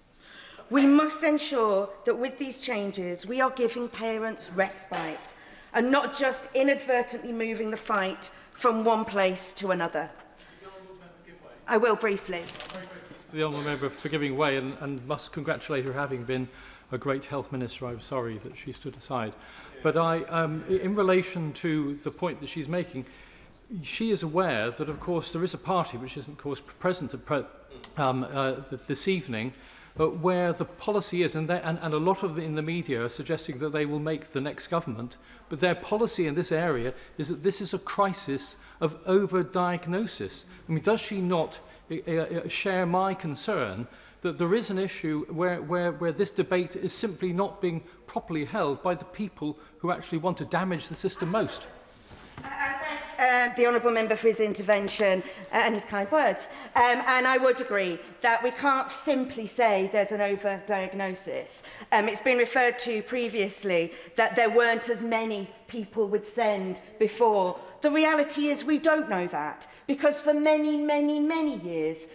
We must ensure that with these changes, we are giving parents respite and not just inadvertently moving the fight from one place to another. I will briefly. The honourable member for giving way and must congratulate her having been a great health minister. I'm sorry that she stood aside. But in relation to the point that she's making, she is aware that, of course, there is a party which isn't, of course, present this evening, where the policy is, and a lot of in the media are suggesting that they will make the next government, but their policy in this area is that this is a crisis of over-diagnosis. I mean, does she not share my concern that there is an issue where this debate is simply not being properly held by the people who actually want to damage the system most? The honourable member for his intervention and his kind words. And I would agree that we can't simply say there's an over-diagnosis. It's been referred to previously that there weren't as many people with SEND before. The reality is we don't know that, because for many, many, many years,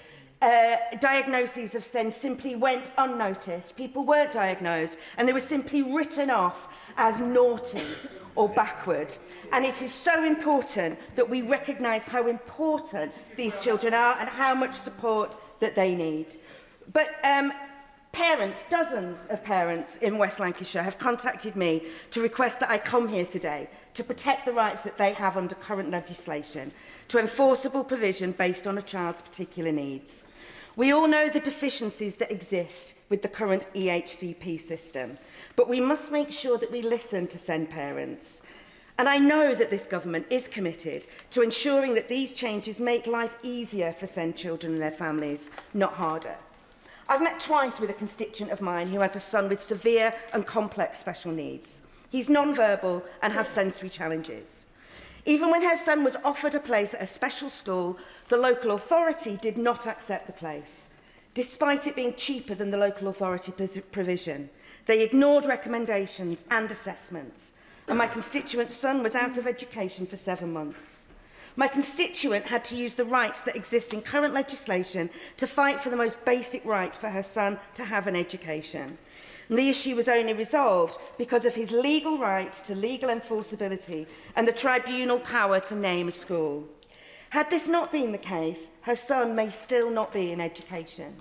diagnoses of SEND simply went unnoticed. People weren't diagnosed and they were simply written off as naughty or backward. And it is so important that we recognise how important these children are and how much support that they need. But Parents, dozens of parents in West Lancashire have contacted me to request that I come here today to protect the rights that they have under current legislation, to enforceable provision based on a child's particular needs. We all know the deficiencies that exist with the current EHCP system, but we must make sure that we listen to SEND parents. And I know that this government is committed to ensuring that these changes make life easier for SEND children and their families, not harder. I've met twice with a constituent of mine who has a son with severe and complex special needs. He's non-verbal and has sensory challenges. Even when her son was offered a place at a special school, the local authority did not accept the place, despite it being cheaper than the local authority provision. They ignored recommendations and assessments, and my constituent's son was out of education for 7 months. My constituent had to use the rights that exist in current legislation to fight for the most basic right for her son to have an education. And the issue was only resolved because of his legal right to legal enforceability and the tribunal power to name a school. Had this not been the case, her son may still not be in education.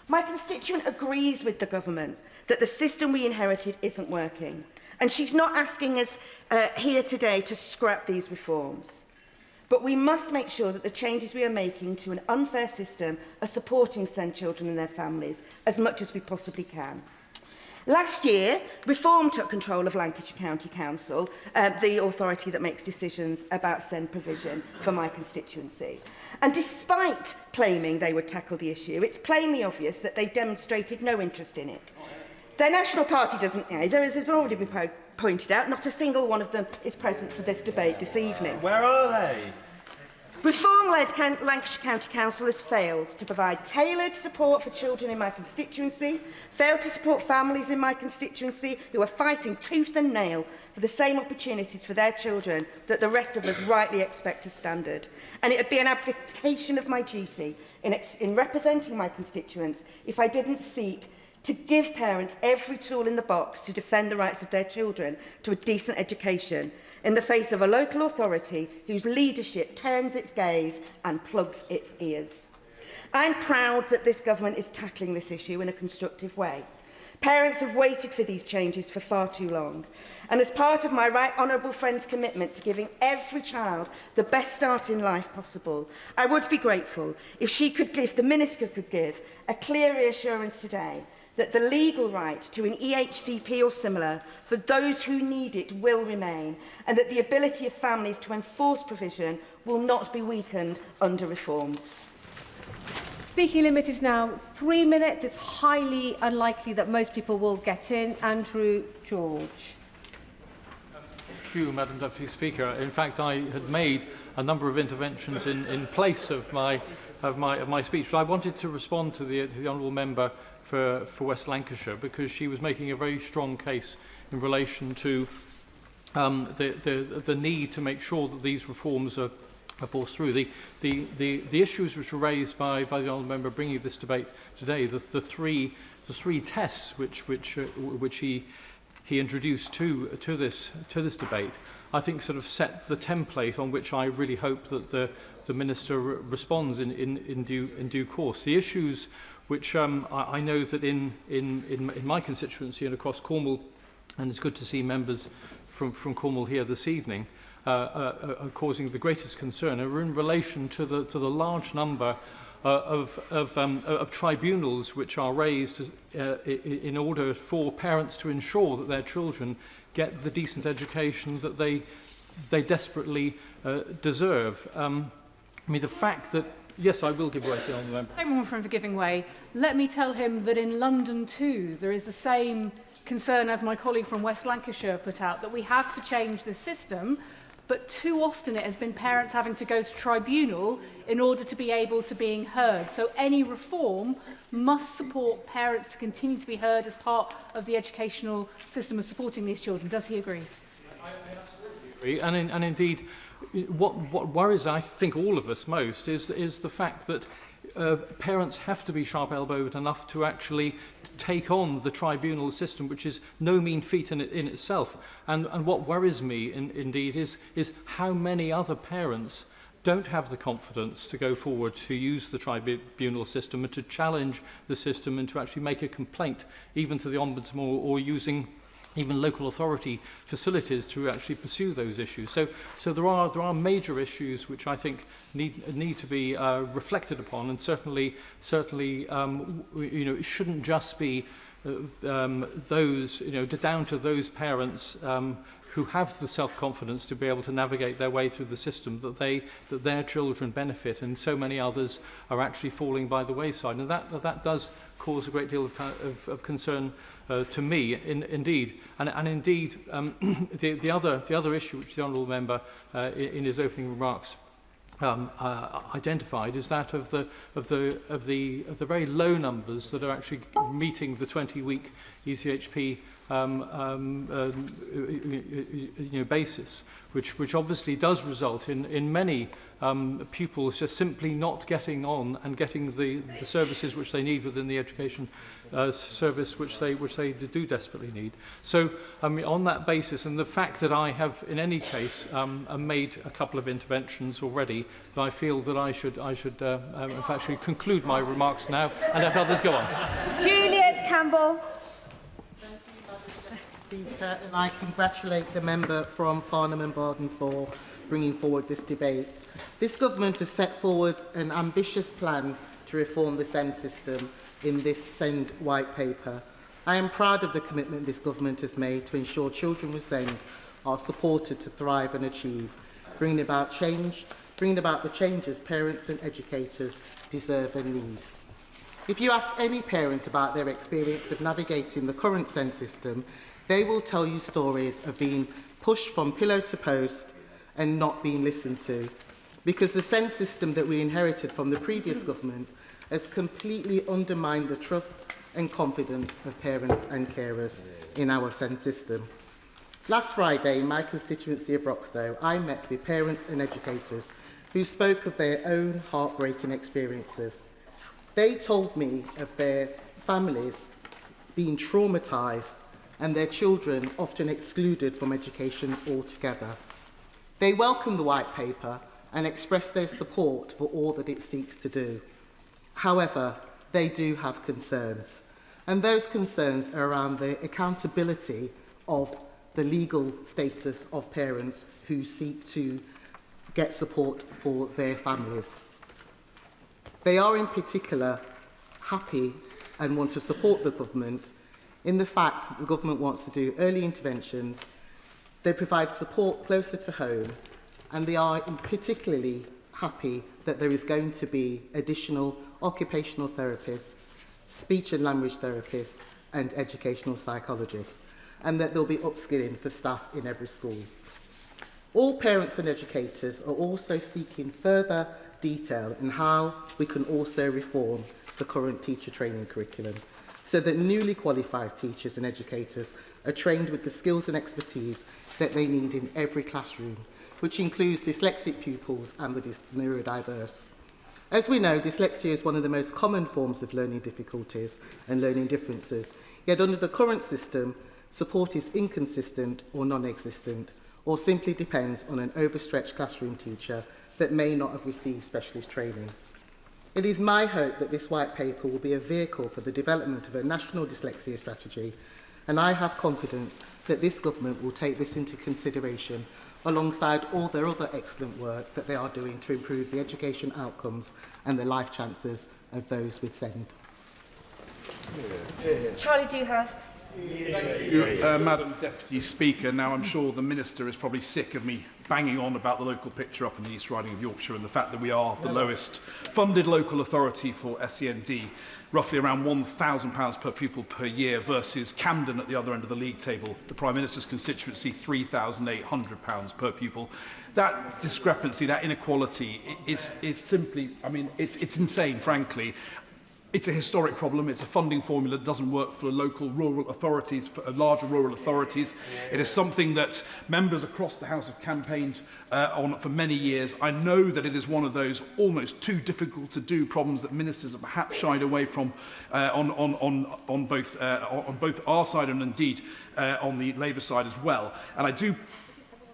My constituent agrees with the government that the system we inherited isn't working, and she's not asking us here today to scrap these reforms. But we must make sure that the changes we are making to an unfair system are supporting SEND children and their families as much as we possibly can. Last year, Reform took control of Lancashire County Council, the authority that makes decisions about SEND provision for my constituency. And despite claiming they would tackle the issue, it's plainly obvious that they've demonstrated no interest in it. Their national party doesn't either, as has already been pointed out. Not a single one of them is present for this debate this evening. Where are they? Reform-led Lancashire County Council has failed to provide tailored support for children in my constituency, failed to support families in my constituency who are fighting tooth and nail for the same opportunities for their children that the rest of us rightly expect as standard. And it would be an abdication of my duty in representing my constituents if I didn't seek to give parents every tool in the box to defend the rights of their children to a decent education in the face of a local authority whose leadership turns its gaze and plugs its ears. I'm proud that this government is tackling this issue in a constructive way. Parents have waited for these changes for far too long, and as part of my right honourable friend's commitment to giving every child the best start in life possible, I would be grateful if the Minister could give a clear reassurance today that the legal right to an EHCP or similar for those who need it will remain, and that the ability of families to enforce provision will not be weakened under reforms. Speaking limit is now 3 minutes. It's highly unlikely that most people will get in. Andrew George. Thank you, Madam Deputy Speaker. In fact, I had made a number of interventions in place of my speech, but I wanted to respond to the honourable member for West Lancashire, because she was making a very strong case in relation to the need to make sure that these reforms are forced through. The issues which were raised by the honourable member bringing this debate today, the three tests which he introduced to this debate, I think sort of set the template on which I really hope that the Minister responds in due course. The issues which I know that in my constituency and across Cornwall, and it's good to see members from Cornwall here this evening, are causing the greatest concern are in relation to the large number of tribunals which are raised in order for parents to ensure that their children get the decent education that they desperately deserve. I mean, the fact that yes, I will give way to the honourable member. Thank you for giving way. Let me tell him that in London too there is the same concern as my colleague from West Lancashire put out, that we have to change the system, but too often it has been parents having to go to tribunal in order to be able to be heard. So any reform must support parents to continue to be heard as part of the educational system of supporting these children. Does he agree? I absolutely agree. And indeed, what worries, I think, all of us most is the fact that parents have to be sharp-elbowed enough to actually take on the tribunal system, which is no mean feat in itself. And what worries me, indeed, is how many other parents don't have the confidence to go forward to use the tribunal system and to challenge the system and to actually make a complaint even to the Ombudsman or using even local authority facilities to actually pursue those issues. So there are major issues which I think need to be reflected upon, and certainly it shouldn't just be those down to those parents who have the self-confidence to be able to navigate their way through the system, that their children benefit, and so many others are actually falling by the wayside, and that does cause a great deal of concern to me, indeed. And indeed, the other issue which the honourable member in his opening remarks identified is that of the very low numbers that are actually meeting the 20-week ECHP basis, which obviously does result in many pupils just simply not getting on and getting the services which they need within the education service which they do desperately need. So on that basis, and the fact that I have in any case made a couple of interventions already, I feel that I should in fact conclude my remarks now and let others go on. Juliet Campbell. Speaker, and I congratulate the member from Farnham and Bardon for bringing forward this debate. This government has set forward an ambitious plan to reform the SEND system in this SEND white paper. I am proud of the commitment this government has made to ensure children with SEND are supported to thrive and achieve, bringing about the changes parents and educators deserve and need. If you ask any parent about their experience of navigating the current SEND system, they will tell you stories of being pushed from pillow to post and not being listened to, because the SEND system that we inherited from the previous government has completely undermined the trust and confidence of parents and carers in our SEND system. Last Friday, in my constituency of Broxtowe, I met with parents and educators who spoke of their own heartbreaking experiences. They told me of their families being traumatised and their children often excluded from education altogether. They welcomed the white paper and expressed their support for all that it seeks to do. However, they do have concerns, and those concerns are around the accountability of the legal status of parents who seek to get support for their families. They are in particular happy and want to support the government in the fact that the government wants to do early interventions, they provide support closer to home, and they are particularly happy that there is going to be additional occupational therapists, speech and language therapists and educational psychologists, and that there will be upskilling for staff in every school. All parents and educators are also seeking further detail in how we can also reform the current teacher training curriculum, so that newly qualified teachers and educators are trained with the skills and expertise that they need in every classroom, which includes dyslexic pupils and the neurodiverse. As we know, dyslexia is one of the most common forms of learning difficulties and learning differences, yet under the current system, support is inconsistent or non-existent, or simply depends on an overstretched classroom teacher that may not have received specialist training. It is my hope that this white paper will be a vehicle for the development of a national dyslexia strategy, and I have confidence that this government will take this into consideration alongside all their other excellent work that they are doing to improve the education outcomes and the life chances of those with SEND. Charlie Dewhurst. Thank you, Madam Deputy Speaker. Now, I'm sure the Minister is probably sick of me banging on about the local picture up in the East Riding of Yorkshire and the fact that we are the lowest funded local authority for SEND, roughly around £1,000 per pupil per year, versus Camden at the other end of the league table, the Prime Minister's constituency, £3,800 per pupil. That discrepancy, that inequality is simply, I mean, it's insane, frankly. It's a historic problem. It's a funding formula that doesn't work for local rural authorities, for larger rural authorities. It is something that members across the House have campaigned on for many years. I know that it is one of those almost too difficult to do problems that ministers have perhaps shied away from on both our side and indeed on the Labour side as well. And I do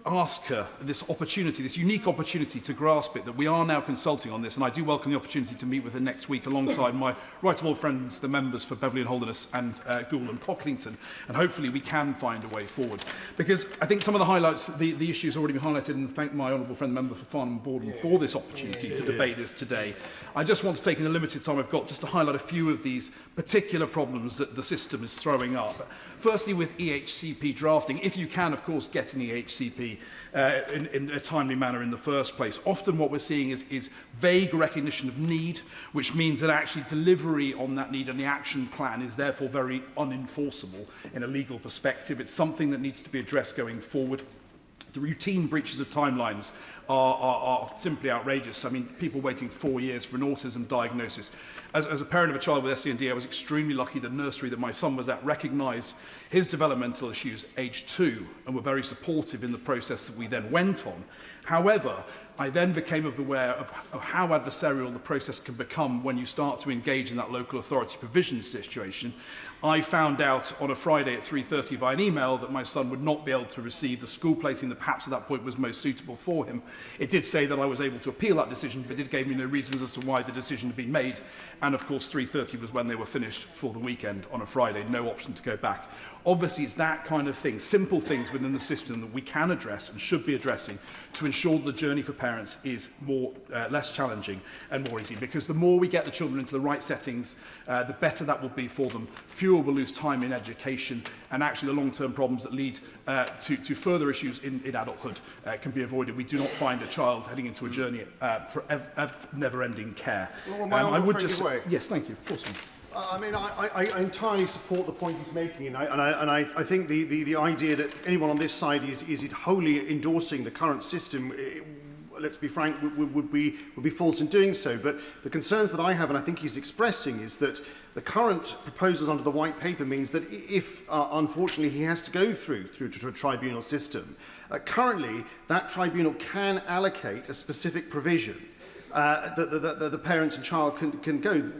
ask her this opportunity, this unique opportunity to grasp it, that we are now consulting on this, and I do welcome the opportunity to meet with her next week alongside my right honourable friends, the members for Beverley and Holderness and Goole and Pocklington, and hopefully we can find a way forward. Because I think some of the highlights, the issues already been highlighted, and thank my honourable friend, the member for Farnham and Borden, for this opportunity to debate this today. I just want to take in the limited time I've got just to highlight a few of these particular problems that the system is throwing up. Firstly, with EHCP drafting, if you can, of course, get an EHCP in a timely manner in the first place. Often what we're seeing is vague recognition of need, which means that actually delivery on that need and the action plan is therefore very unenforceable in a legal perspective. It's something that needs to be addressed going forward. The routine breaches of timelines are simply outrageous. I mean, people waiting 4 years for an autism diagnosis. As a parent of a child with SEND, I was extremely lucky the nursery that my son was at recognised his developmental issues age 2 and were very supportive in the process that we then went on. However, I then became aware of how adversarial the process can become when you start to engage in that local authority provision situation. I found out on a Friday at 3:30 via an email that my son would not be able to receive the school placing that perhaps at that point was most suitable for him. It did say that I was able to appeal that decision, but it gave me no reasons as to why the decision had been made. And of course, 3:30 was when they were finished for the weekend on a Friday, no option to go back. Obviously, it's that kind of thing, simple things within the system that we can address and should be addressing to ensure the journey for parents is less challenging and more easy. Because the more we get the children into the right settings, the better that will be for them. Fewer will lose time in education, and actually the long-term problems that lead to further issues in adulthood can be avoided. We do not find a child heading into a journey for never-ending care. Well, I would just say, yes, thank you. Of course. I mean, I entirely support the point he's making, and I think the idea that anyone on this side is wholly endorsing the current system, let's be frank, would be false in doing so. But the concerns that I have, and I think he's expressing, is that the current proposals under the white paper means that if, unfortunately, he has to go through to a tribunal system, currently that tribunal can allocate a specific provision that the parents and child can go.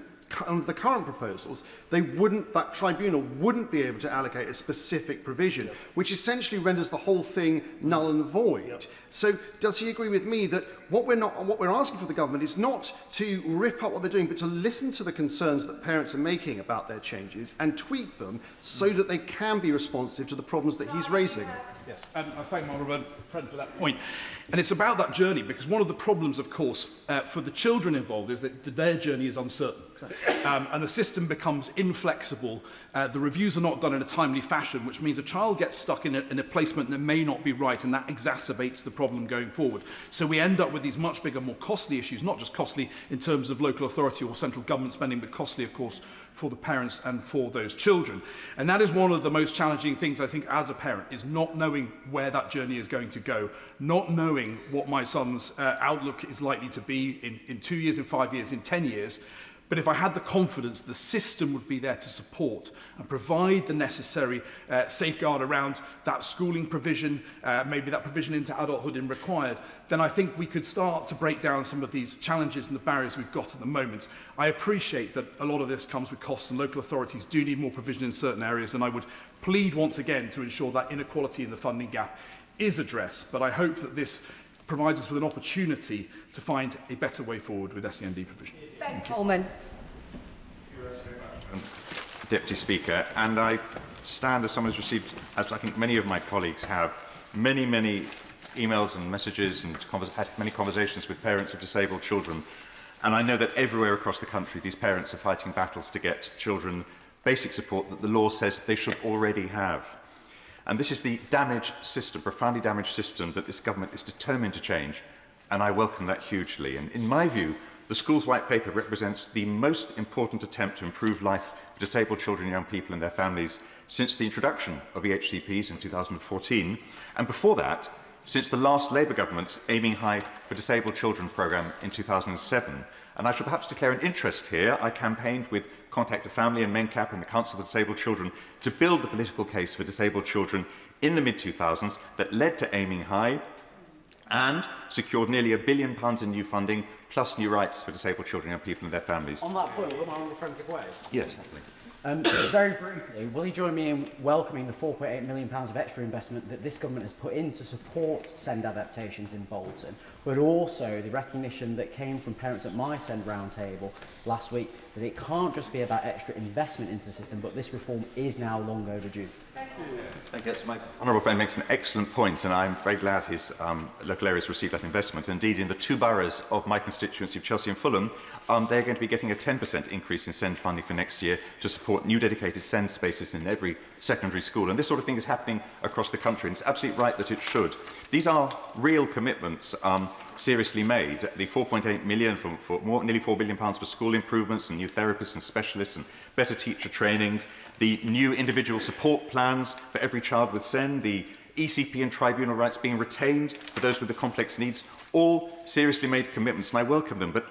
Under the current proposals, that tribunal wouldn't be able to allocate a specific provision, which essentially renders the whole thing null and void. Yep. So, does he agree with me that what we're asking for the government is not to rip up what they're doing, but to listen to the concerns that parents are making about their changes and tweak them so that they can be responsive to the problems that he's raising? Yes, and I thank my honourable friend for that point. And it's about that journey, because one of the problems, of course, for the children involved is that their journey is uncertain. And the system becomes inflexible. The reviews are not done in a timely fashion, which means a child gets stuck in a placement that may not be right, and that exacerbates the problem going forward. So we end up with these much bigger, more costly issues, not just costly in terms of local authority or central government spending, but costly, of course, for the parents and for those children. And that is one of the most challenging things, I think, as a parent, is not knowing where that journey is going to go, not knowing what my son's outlook is likely to be in 2 years, in 5 years, in 10 years. But if I had the confidence the system would be there to support and provide the necessary safeguard around that schooling provision, maybe that provision into adulthood in required, then I think we could start to break down some of these challenges and the barriers we've got at the moment. I appreciate that a lot of this comes with costs, and local authorities do need more provision in certain areas, and I would plead once again to ensure that inequality in the funding gap is addressed. But I hope that this provides us with an opportunity to find a better way forward with SEND provision. Ben Coleman. Deputy Speaker, and I stand as someone who's received, as I think many of my colleagues have, many emails and messages and had many conversations with parents of disabled children. And I know that everywhere across the country these parents are fighting battles to get children basic support that the law says they should already have. And this is the damaged system, profoundly damaged system, that this government is determined to change, and I welcome that hugely. And in my view, the Schools White Paper represents the most important attempt to improve life for disabled children and young people and their families since the introduction of EHCPs in 2014, and before that, since the last Labour government's Aiming High for Disabled Children programme in 2007. And I shall perhaps declare an interest here. I campaigned with Contact to Family and MENCAP and the Council for Disabled Children to build the political case for disabled children in the mid-2000s that led to Aiming High and secured nearly £1 billion in new funding, plus new rights for disabled children and young people and their families. On that point, will my honourable friend give way? Yes, happily. Very briefly, will you join me in welcoming the £4.8 million of extra investment that this government has put in to support SEND adaptations in Bolton, but also the recognition that came from parents at my SEND roundtable last week that it can't just be about extra investment into the system, but this reform is now long overdue? Thank you. My honourable friend makes an excellent point, and I'm very glad his local areas received that investment. Indeed, in the two boroughs of my constituency of Chelsea and Fulham, they're going to be getting a 10% increase in SEND funding for next year to support new dedicated SEND spaces in every secondary school. And this sort of thing is happening across the country, and it's absolutely right that it should. These are real commitments seriously made. The £4.8 million for nearly £4 billion for school improvements and new therapists and specialists and better teacher training, the new individual support plans for every child with SEND, the ECP and tribunal rights being retained for those with the complex needs, all seriously made commitments, and I welcome them. But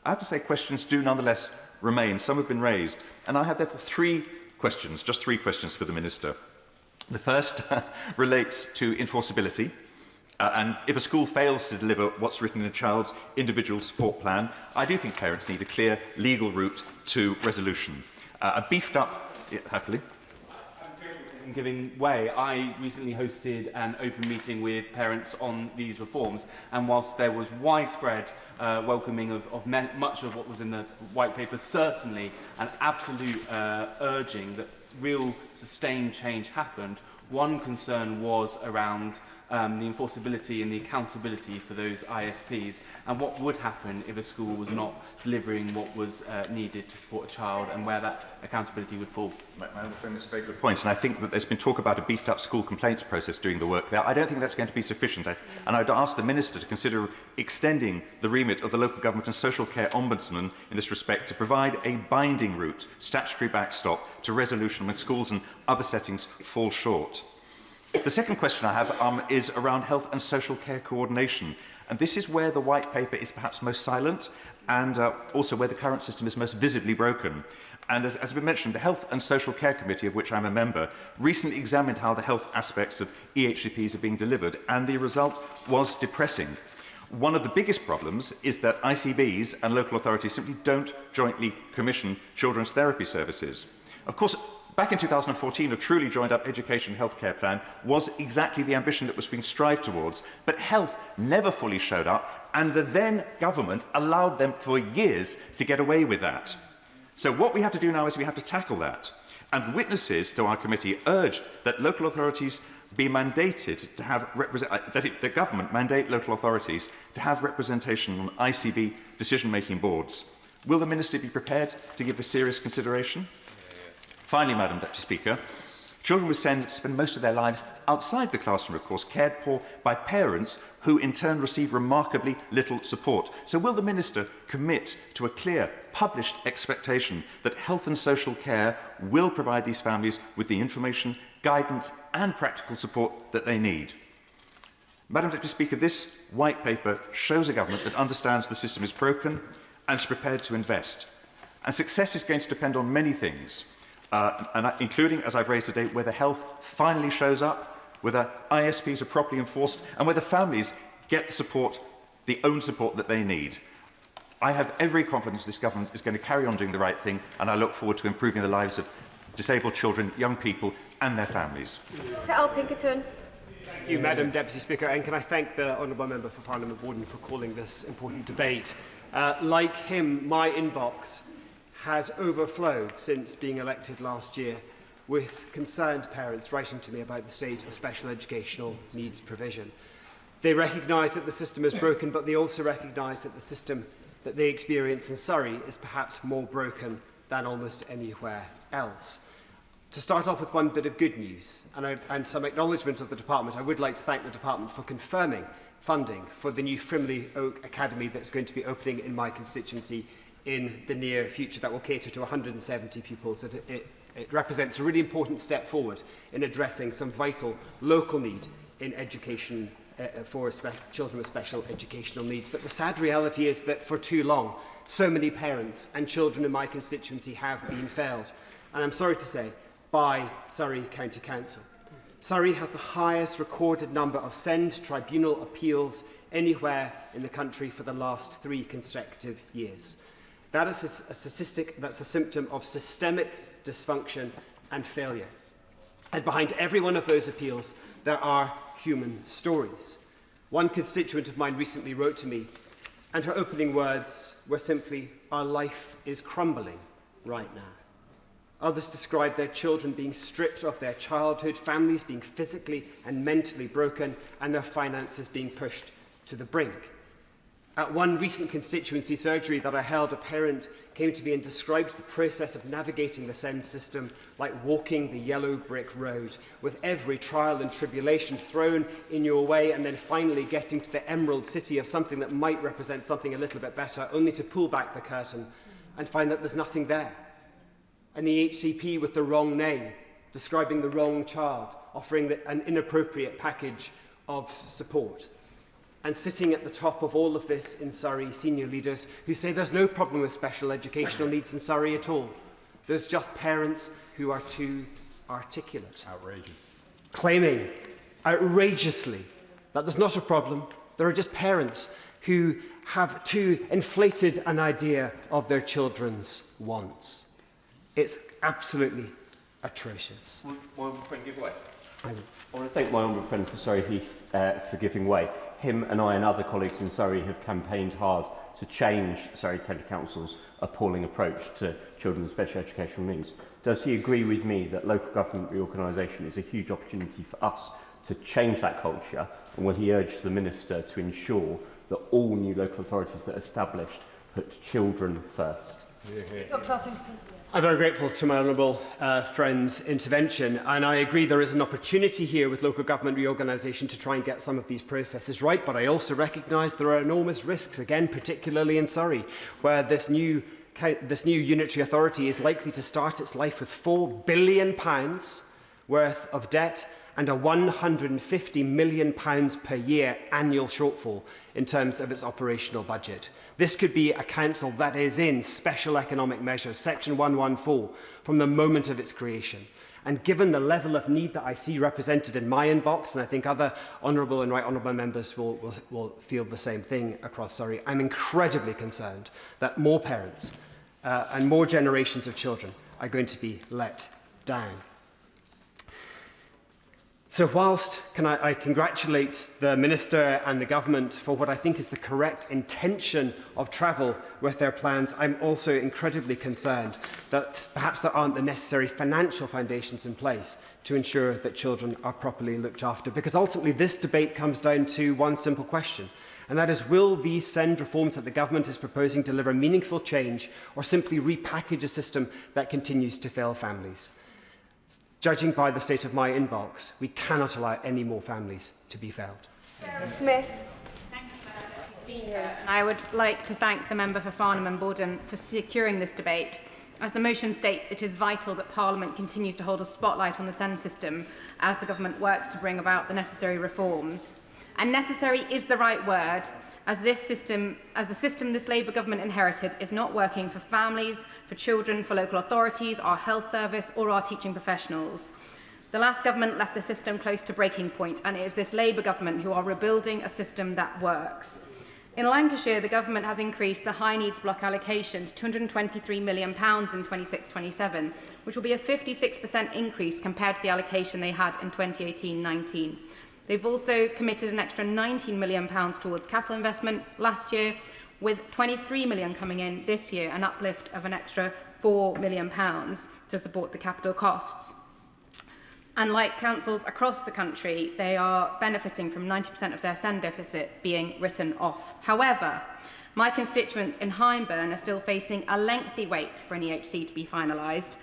I have to say questions do nonetheless remain. Some have been raised, and I have therefore just three questions for the Minister. The first relates to enforceability. And if a school fails to deliver what's written in a child's individual support plan, I do think parents need a clear legal route to resolution. A beefed up happily. Giving way. I recently hosted an open meeting with parents on these reforms, and whilst there was widespread welcoming of much of what was in the white paper, certainly an absolute urging that real sustained change happened, one concern was around the enforceability and the accountability for those ISPs, and what would happen if a school was not delivering what was needed to support a child, and where that accountability would fall. My friend, that's a very good point, and I think that there's been talk about a beefed-up school complaints process doing the work there. I don't think that's going to be sufficient, and I'd ask the Minister to consider extending the remit of the local government and social care ombudsman in this respect to provide a binding route, statutory backstop to resolution when schools and other settings fall short. The second question I have is around health and social care coordination. And this is where the white paper is perhaps most silent, and also where the current system is most visibly broken. And as has been mentioned, the Health and Social Care Committee, of which I'm a member, recently examined how the health aspects of EHCPs are being delivered, and the result was depressing. One of the biggest problems is that ICBs and local authorities simply don't jointly commission children's therapy services. Of course, back in 2014, a truly joined-up education healthcare plan was exactly the ambition that was being strived towards, but health never fully showed up, and the then government allowed them for years to get away with that. So what we have to do now is we have to tackle that. And witnesses to our committee urged that local authorities be mandated to have the government mandate local authorities to have representation on ICB decision-making boards. Will the Minister be prepared to give this serious consideration? Finally, Madam Deputy Speaker, children with SEND spend most of their lives outside the classroom, of course, cared for by parents who in turn receive remarkably little support. So will the Minister commit to a clear, published expectation that health and social care will provide these families with the information, guidance and practical support that they need? Madam Deputy Speaker, this white paper shows a government that understands the system is broken and is prepared to invest. And success is going to depend on many things. Including, as I've raised today, whether health finally shows up, whether ISPs are properly enforced, and whether families get the support, the own support that they need. I have every confidence this government is going to carry on doing the right thing, and I look forward to improving the lives of disabled children, young people, and their families. Sir Al Pinkerton. Thank you, Madam Deputy Speaker, and can I thank the Honourable Member for Farnham Borden for calling this important debate. Like him, my inbox has overflowed since being elected last year, with concerned parents writing to me about the state of special educational needs provision. They recognise that the system is broken, but they also recognise that the system that they experience in Surrey is perhaps more broken than almost anywhere else. To start off with one bit of good news and some acknowledgement of the Department, I would like to thank the Department for confirming funding for the new Frimley Oak Academy that's going to be opening in my constituency in the near future, that will cater to 170 pupils. It represents a really important step forward in addressing some vital local need in education for children with special educational needs. But the sad reality is that for too long, so many parents and children in my constituency have been failed. And I'm sorry to say, by Surrey County Council. Surrey has the highest recorded number of SEND tribunal appeals anywhere in the country for the last 3 consecutive years. That is a statistic that's a symptom of systemic dysfunction and failure. And behind every one of those appeals, there are human stories. One constituent of mine recently wrote to me, and her opening words were simply, "Our life is crumbling right now." Others described their children being stripped of their childhood, families being physically and mentally broken, and their finances being pushed to the brink. At one recent constituency surgery that I held, a parent came to me and described the process of navigating the SEND system like walking the yellow brick road, with every trial and tribulation thrown in your way, and then finally getting to the emerald city of something that might represent something a little bit better, only to pull back the curtain and find that there's nothing there. And the HCP with the wrong name, describing the wrong child, offering an inappropriate package of support. And sitting at the top of all of this in Surrey, senior leaders who say there's no problem with special educational needs in Surrey at all. There's just parents who are too articulate. Outrageous. Claiming outrageously that there's not a problem, there are just parents who have too inflated an idea of their children's wants. It's absolutely atrocious. My friend give way. I want to thank my honourable friend for Surrey Heath for giving way. Him and I and other colleagues in Surrey have campaigned hard to change Surrey County Council's appalling approach to children with special educational needs. Does he agree with me that local government reorganisation is a huge opportunity for us to change that culture? And will he urge the Minister to ensure that all new local authorities that are established put children first? I'm very grateful to my honourable friend's intervention, and I agree there is an opportunity here with local government reorganisation to try and get some of these processes right, but I also recognise there are enormous risks, again, particularly in Surrey, where this new unitary authority is likely to start its life with £4 billion worth of debt and a £150 million per year annual shortfall in terms of its operational budget. This could be a council that is in special economic measures, section 114, from the moment of its creation. And given the level of need that I see represented in my inbox, and I think other honourable and right honourable members will feel the same thing across Surrey, I'm incredibly concerned that more parents and more generations of children are going to be let down. So whilst I congratulate the Minister and the Government for what I think is the correct intention of travel with their plans, I'm also incredibly concerned that perhaps there aren't the necessary financial foundations in place to ensure that children are properly looked after. Because ultimately this debate comes down to one simple question, and that is, will these SEND reforms that the Government is proposing deliver meaningful change, or simply repackage a system that continues to fail families? Judging by the state of my inbox, we cannot allow any more families to be failed. Smith. Thank you, Madam Deputy Speaker. I would like to thank the member for Farnham and Borden for securing this debate. As the motion states, it is vital that Parliament continues to hold a spotlight on the SEND system as the Government works to bring about the necessary reforms. And necessary is the right word, as the system this Labour government inherited is not working for families, for children, for local authorities, our health service or our teaching professionals. The last government left the system close to breaking point, and it is this Labour government who are rebuilding a system that works. In Lancashire, the government has increased the high needs block allocation to £223 million in 26-27, which will be a 56% increase compared to the allocation they had in 2018-19. They've also committed an extra £19 million towards capital investment last year, with £23 million coming in this year, an uplift of an extra £4 million to support the capital costs. And like councils across the country, they are benefiting from 90% of their SEND deficit being written off. However, my constituents in Hyndburn are still facing a lengthy wait for an EHC to be finalised.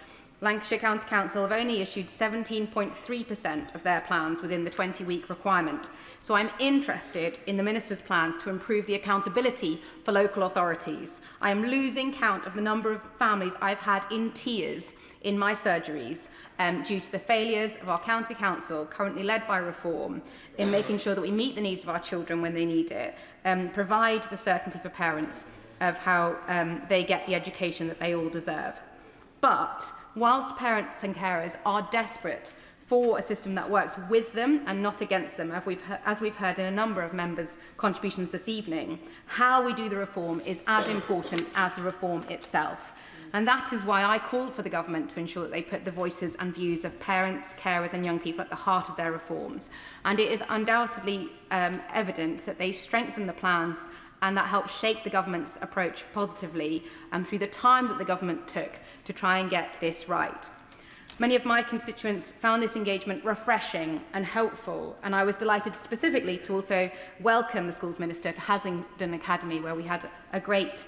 Lancashire County Council have only issued 17.3% of their plans within the 20-week requirement. So I'm interested in the Minister's plans to improve the accountability for local authorities. I am losing count of the number of families I've had in tears in my surgeries due to the failures of our County Council, currently led by Reform, in making sure that we meet the needs of our children when they need it, provide the certainty for parents of how they get the education that they all deserve. But whilst parents and carers are desperate for a system that works with them and not against them, as we've heard in a number of members' contributions this evening, how we do the reform is as important as the reform itself. And that is why I called for the government to ensure that they put the voices and views of parents, carers and young people at the heart of their reforms. And it is undoubtedly evident that they strengthen the plans and that helps shape the government's approach positively through the time that the government took to try and get this right. Many of my constituents found this engagement refreshing and helpful, and I was delighted specifically to also welcome the Schools Minister to Haslingden Academy, where we had a great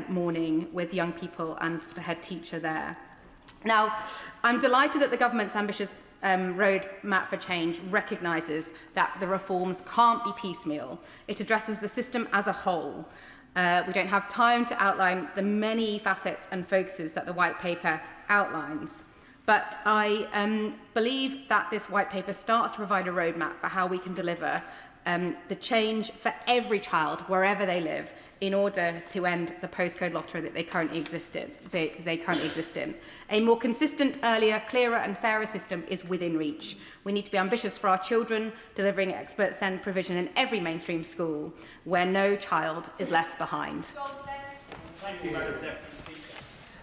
morning with young people and the head teacher there. Now, I'm delighted that the government's ambitious roadmap for change recognises that the reforms can't be piecemeal. It addresses the system as a whole. We don't have time to outline the many facets and focuses that the White Paper outlines. But I believe that this white paper starts to provide a roadmap for how we can deliver the change for every child, wherever they live, in order to end the postcode lottery that they currently exist in. A more consistent, earlier, clearer and fairer system is within reach. We need to be ambitious for our children, delivering expert SEND provision in every mainstream school, where no child is left behind. Thank you, Madam Deputy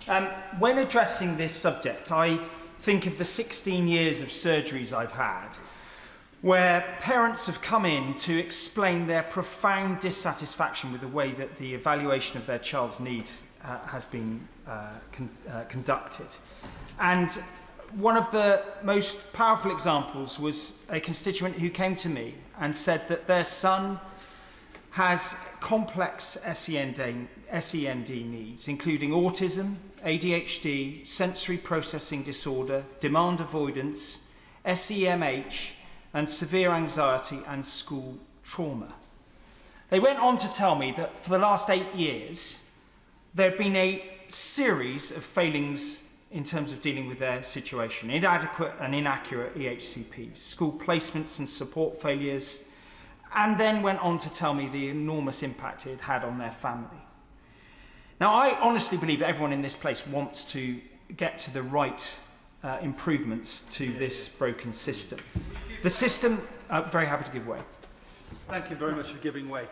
Speaker. When addressing this subject, I think of the 16 years of surgeries I've had, where parents have come in to explain their profound dissatisfaction with the way that the evaluation of their child's needs has been conducted. And one of the most powerful examples was a constituent who came to me and said that their son has complex SEND needs, including autism, ADHD, sensory processing disorder, demand avoidance, SEMH, and severe anxiety and school trauma. They went on to tell me that for the last 8 years, there had been a series of failings in terms of dealing with their situation: inadequate and inaccurate EHCPs, school placements and support failures, and then went on to tell me the enormous impact it had on their family. Now, I honestly believe that everyone in this place wants to get to the right improvements to this broken system. The system, very happy to give way. Thank you very much for giving way.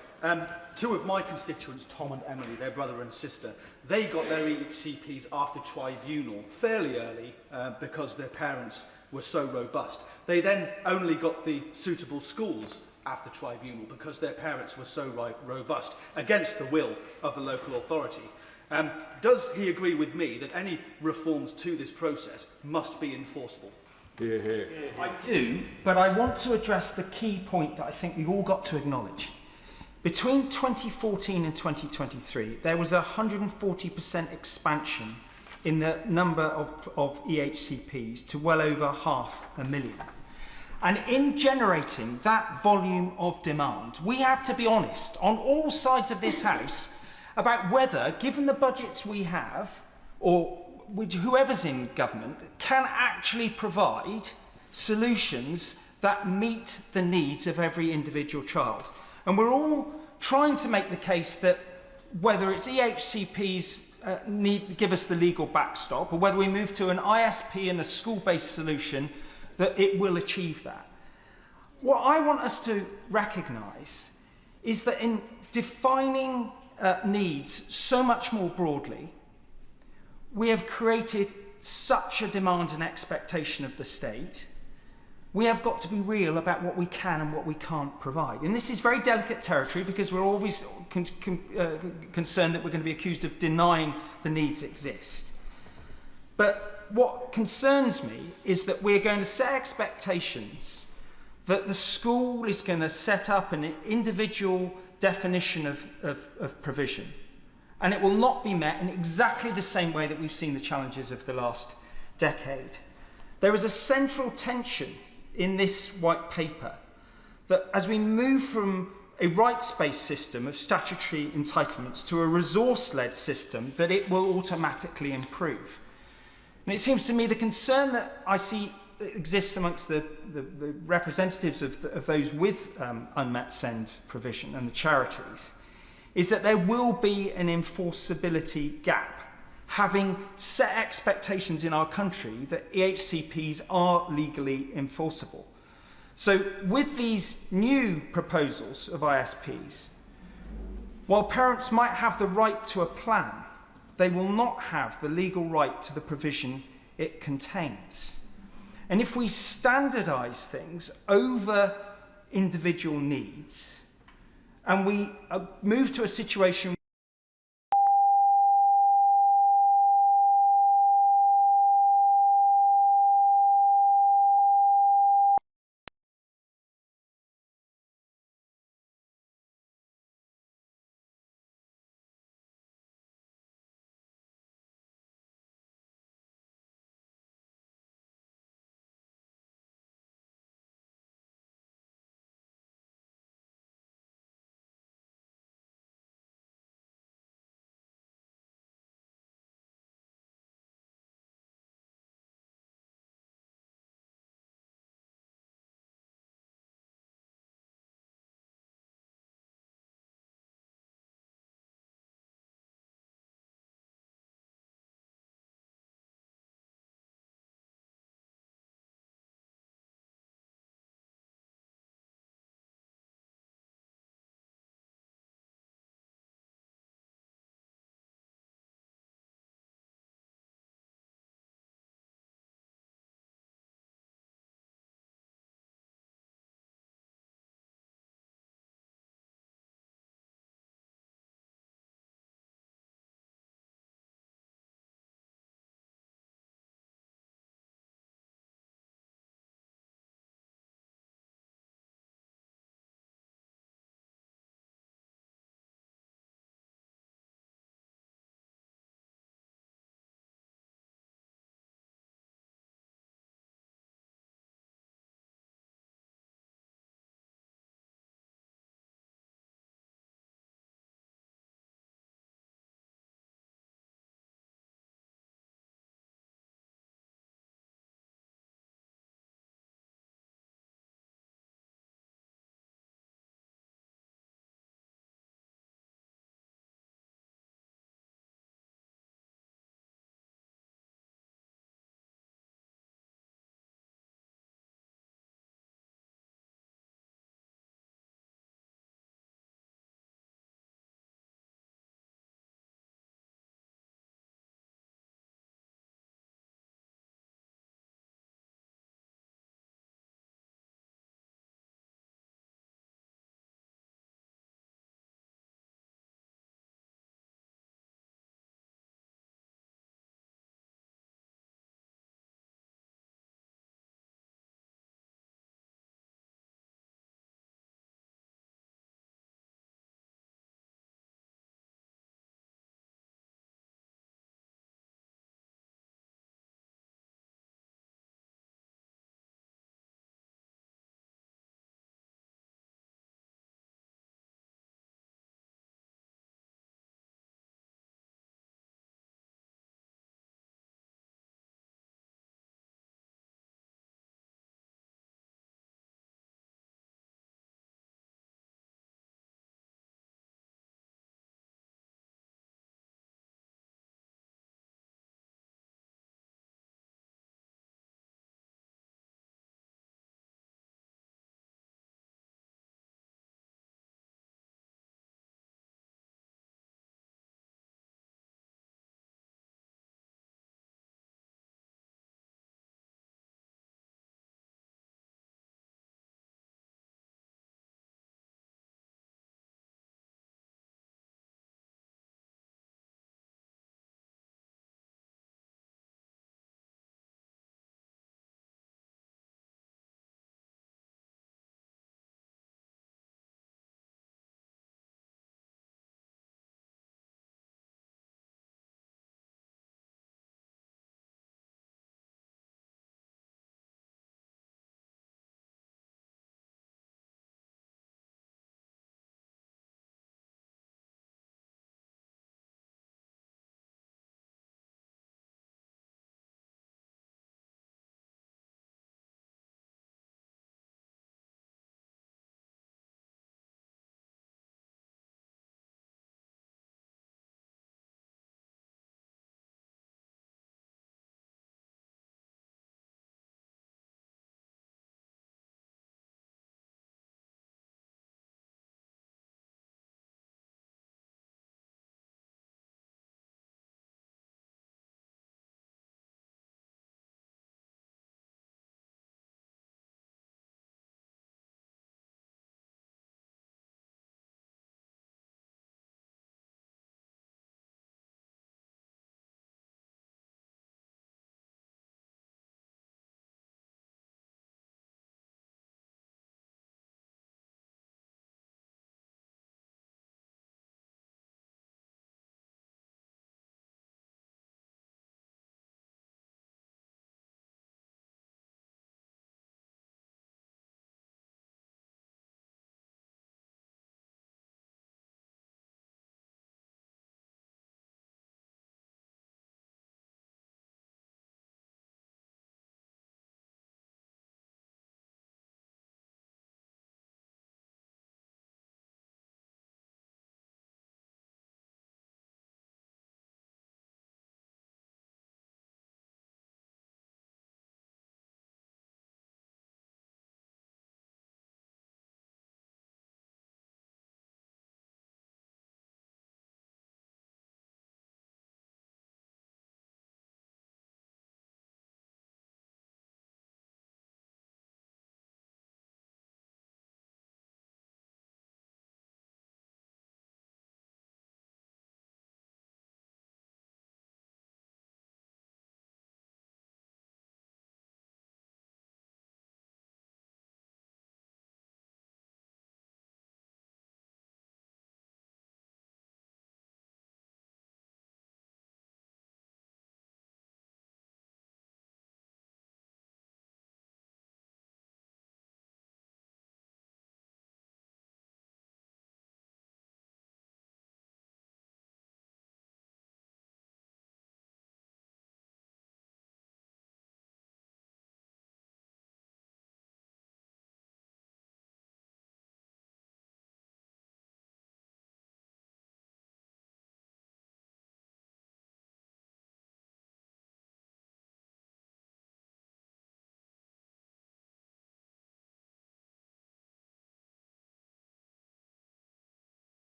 Two of my constituents, Tom and Emily, their brother and sister, they got their EHCPs after tribunal fairly early because their parents were so robust. They then only got the suitable schools after tribunal because their parents were so robust, against the will of the local authority. Does he agree with me that any reforms to this process must be enforceable? I do, but I want to address the key point that I think we've all got to acknowledge. Between 2014 and 2023, there was a 140% expansion in the number of EHCPs to well over 500,000. And in generating that volume of demand, we have to be honest on all sides of this House about whether, given the budgets we have, or whoever's in government, can actually provide solutions that meet the needs of every individual child. And we're all trying to make the case that whether it's EHCPs give us the legal backstop, or whether we move to an ISP and a school-based solution, that it will achieve that. What I want us to recognise is that in defining needs so much more broadly, we have created such a demand and expectation of the state. We have got to be real about what we can and what we can't provide. And this is very delicate territory because we're always concerned that we're going to be accused of denying the needs exist. But what concerns me is that we're going to set expectations that the school is going to set up an individual definition of provision. And it will not be met in exactly the same way that we've seen the challenges of the last decade. There is a central tension in this white paper that as we move from a rights-based system of statutory entitlements to a resource-led system, that it will automatically improve. And it seems to me the concern that I see exists amongst the representatives of those with unmet SEND provision and the charities is that there will be an enforceability gap, having set expectations in our country that EHCPs are legally enforceable. So with these new proposals of ISPs, while parents might have the right to a plan, they will not have the legal right to the provision it contains. And if we standardise things over individual needs, and we move to a situation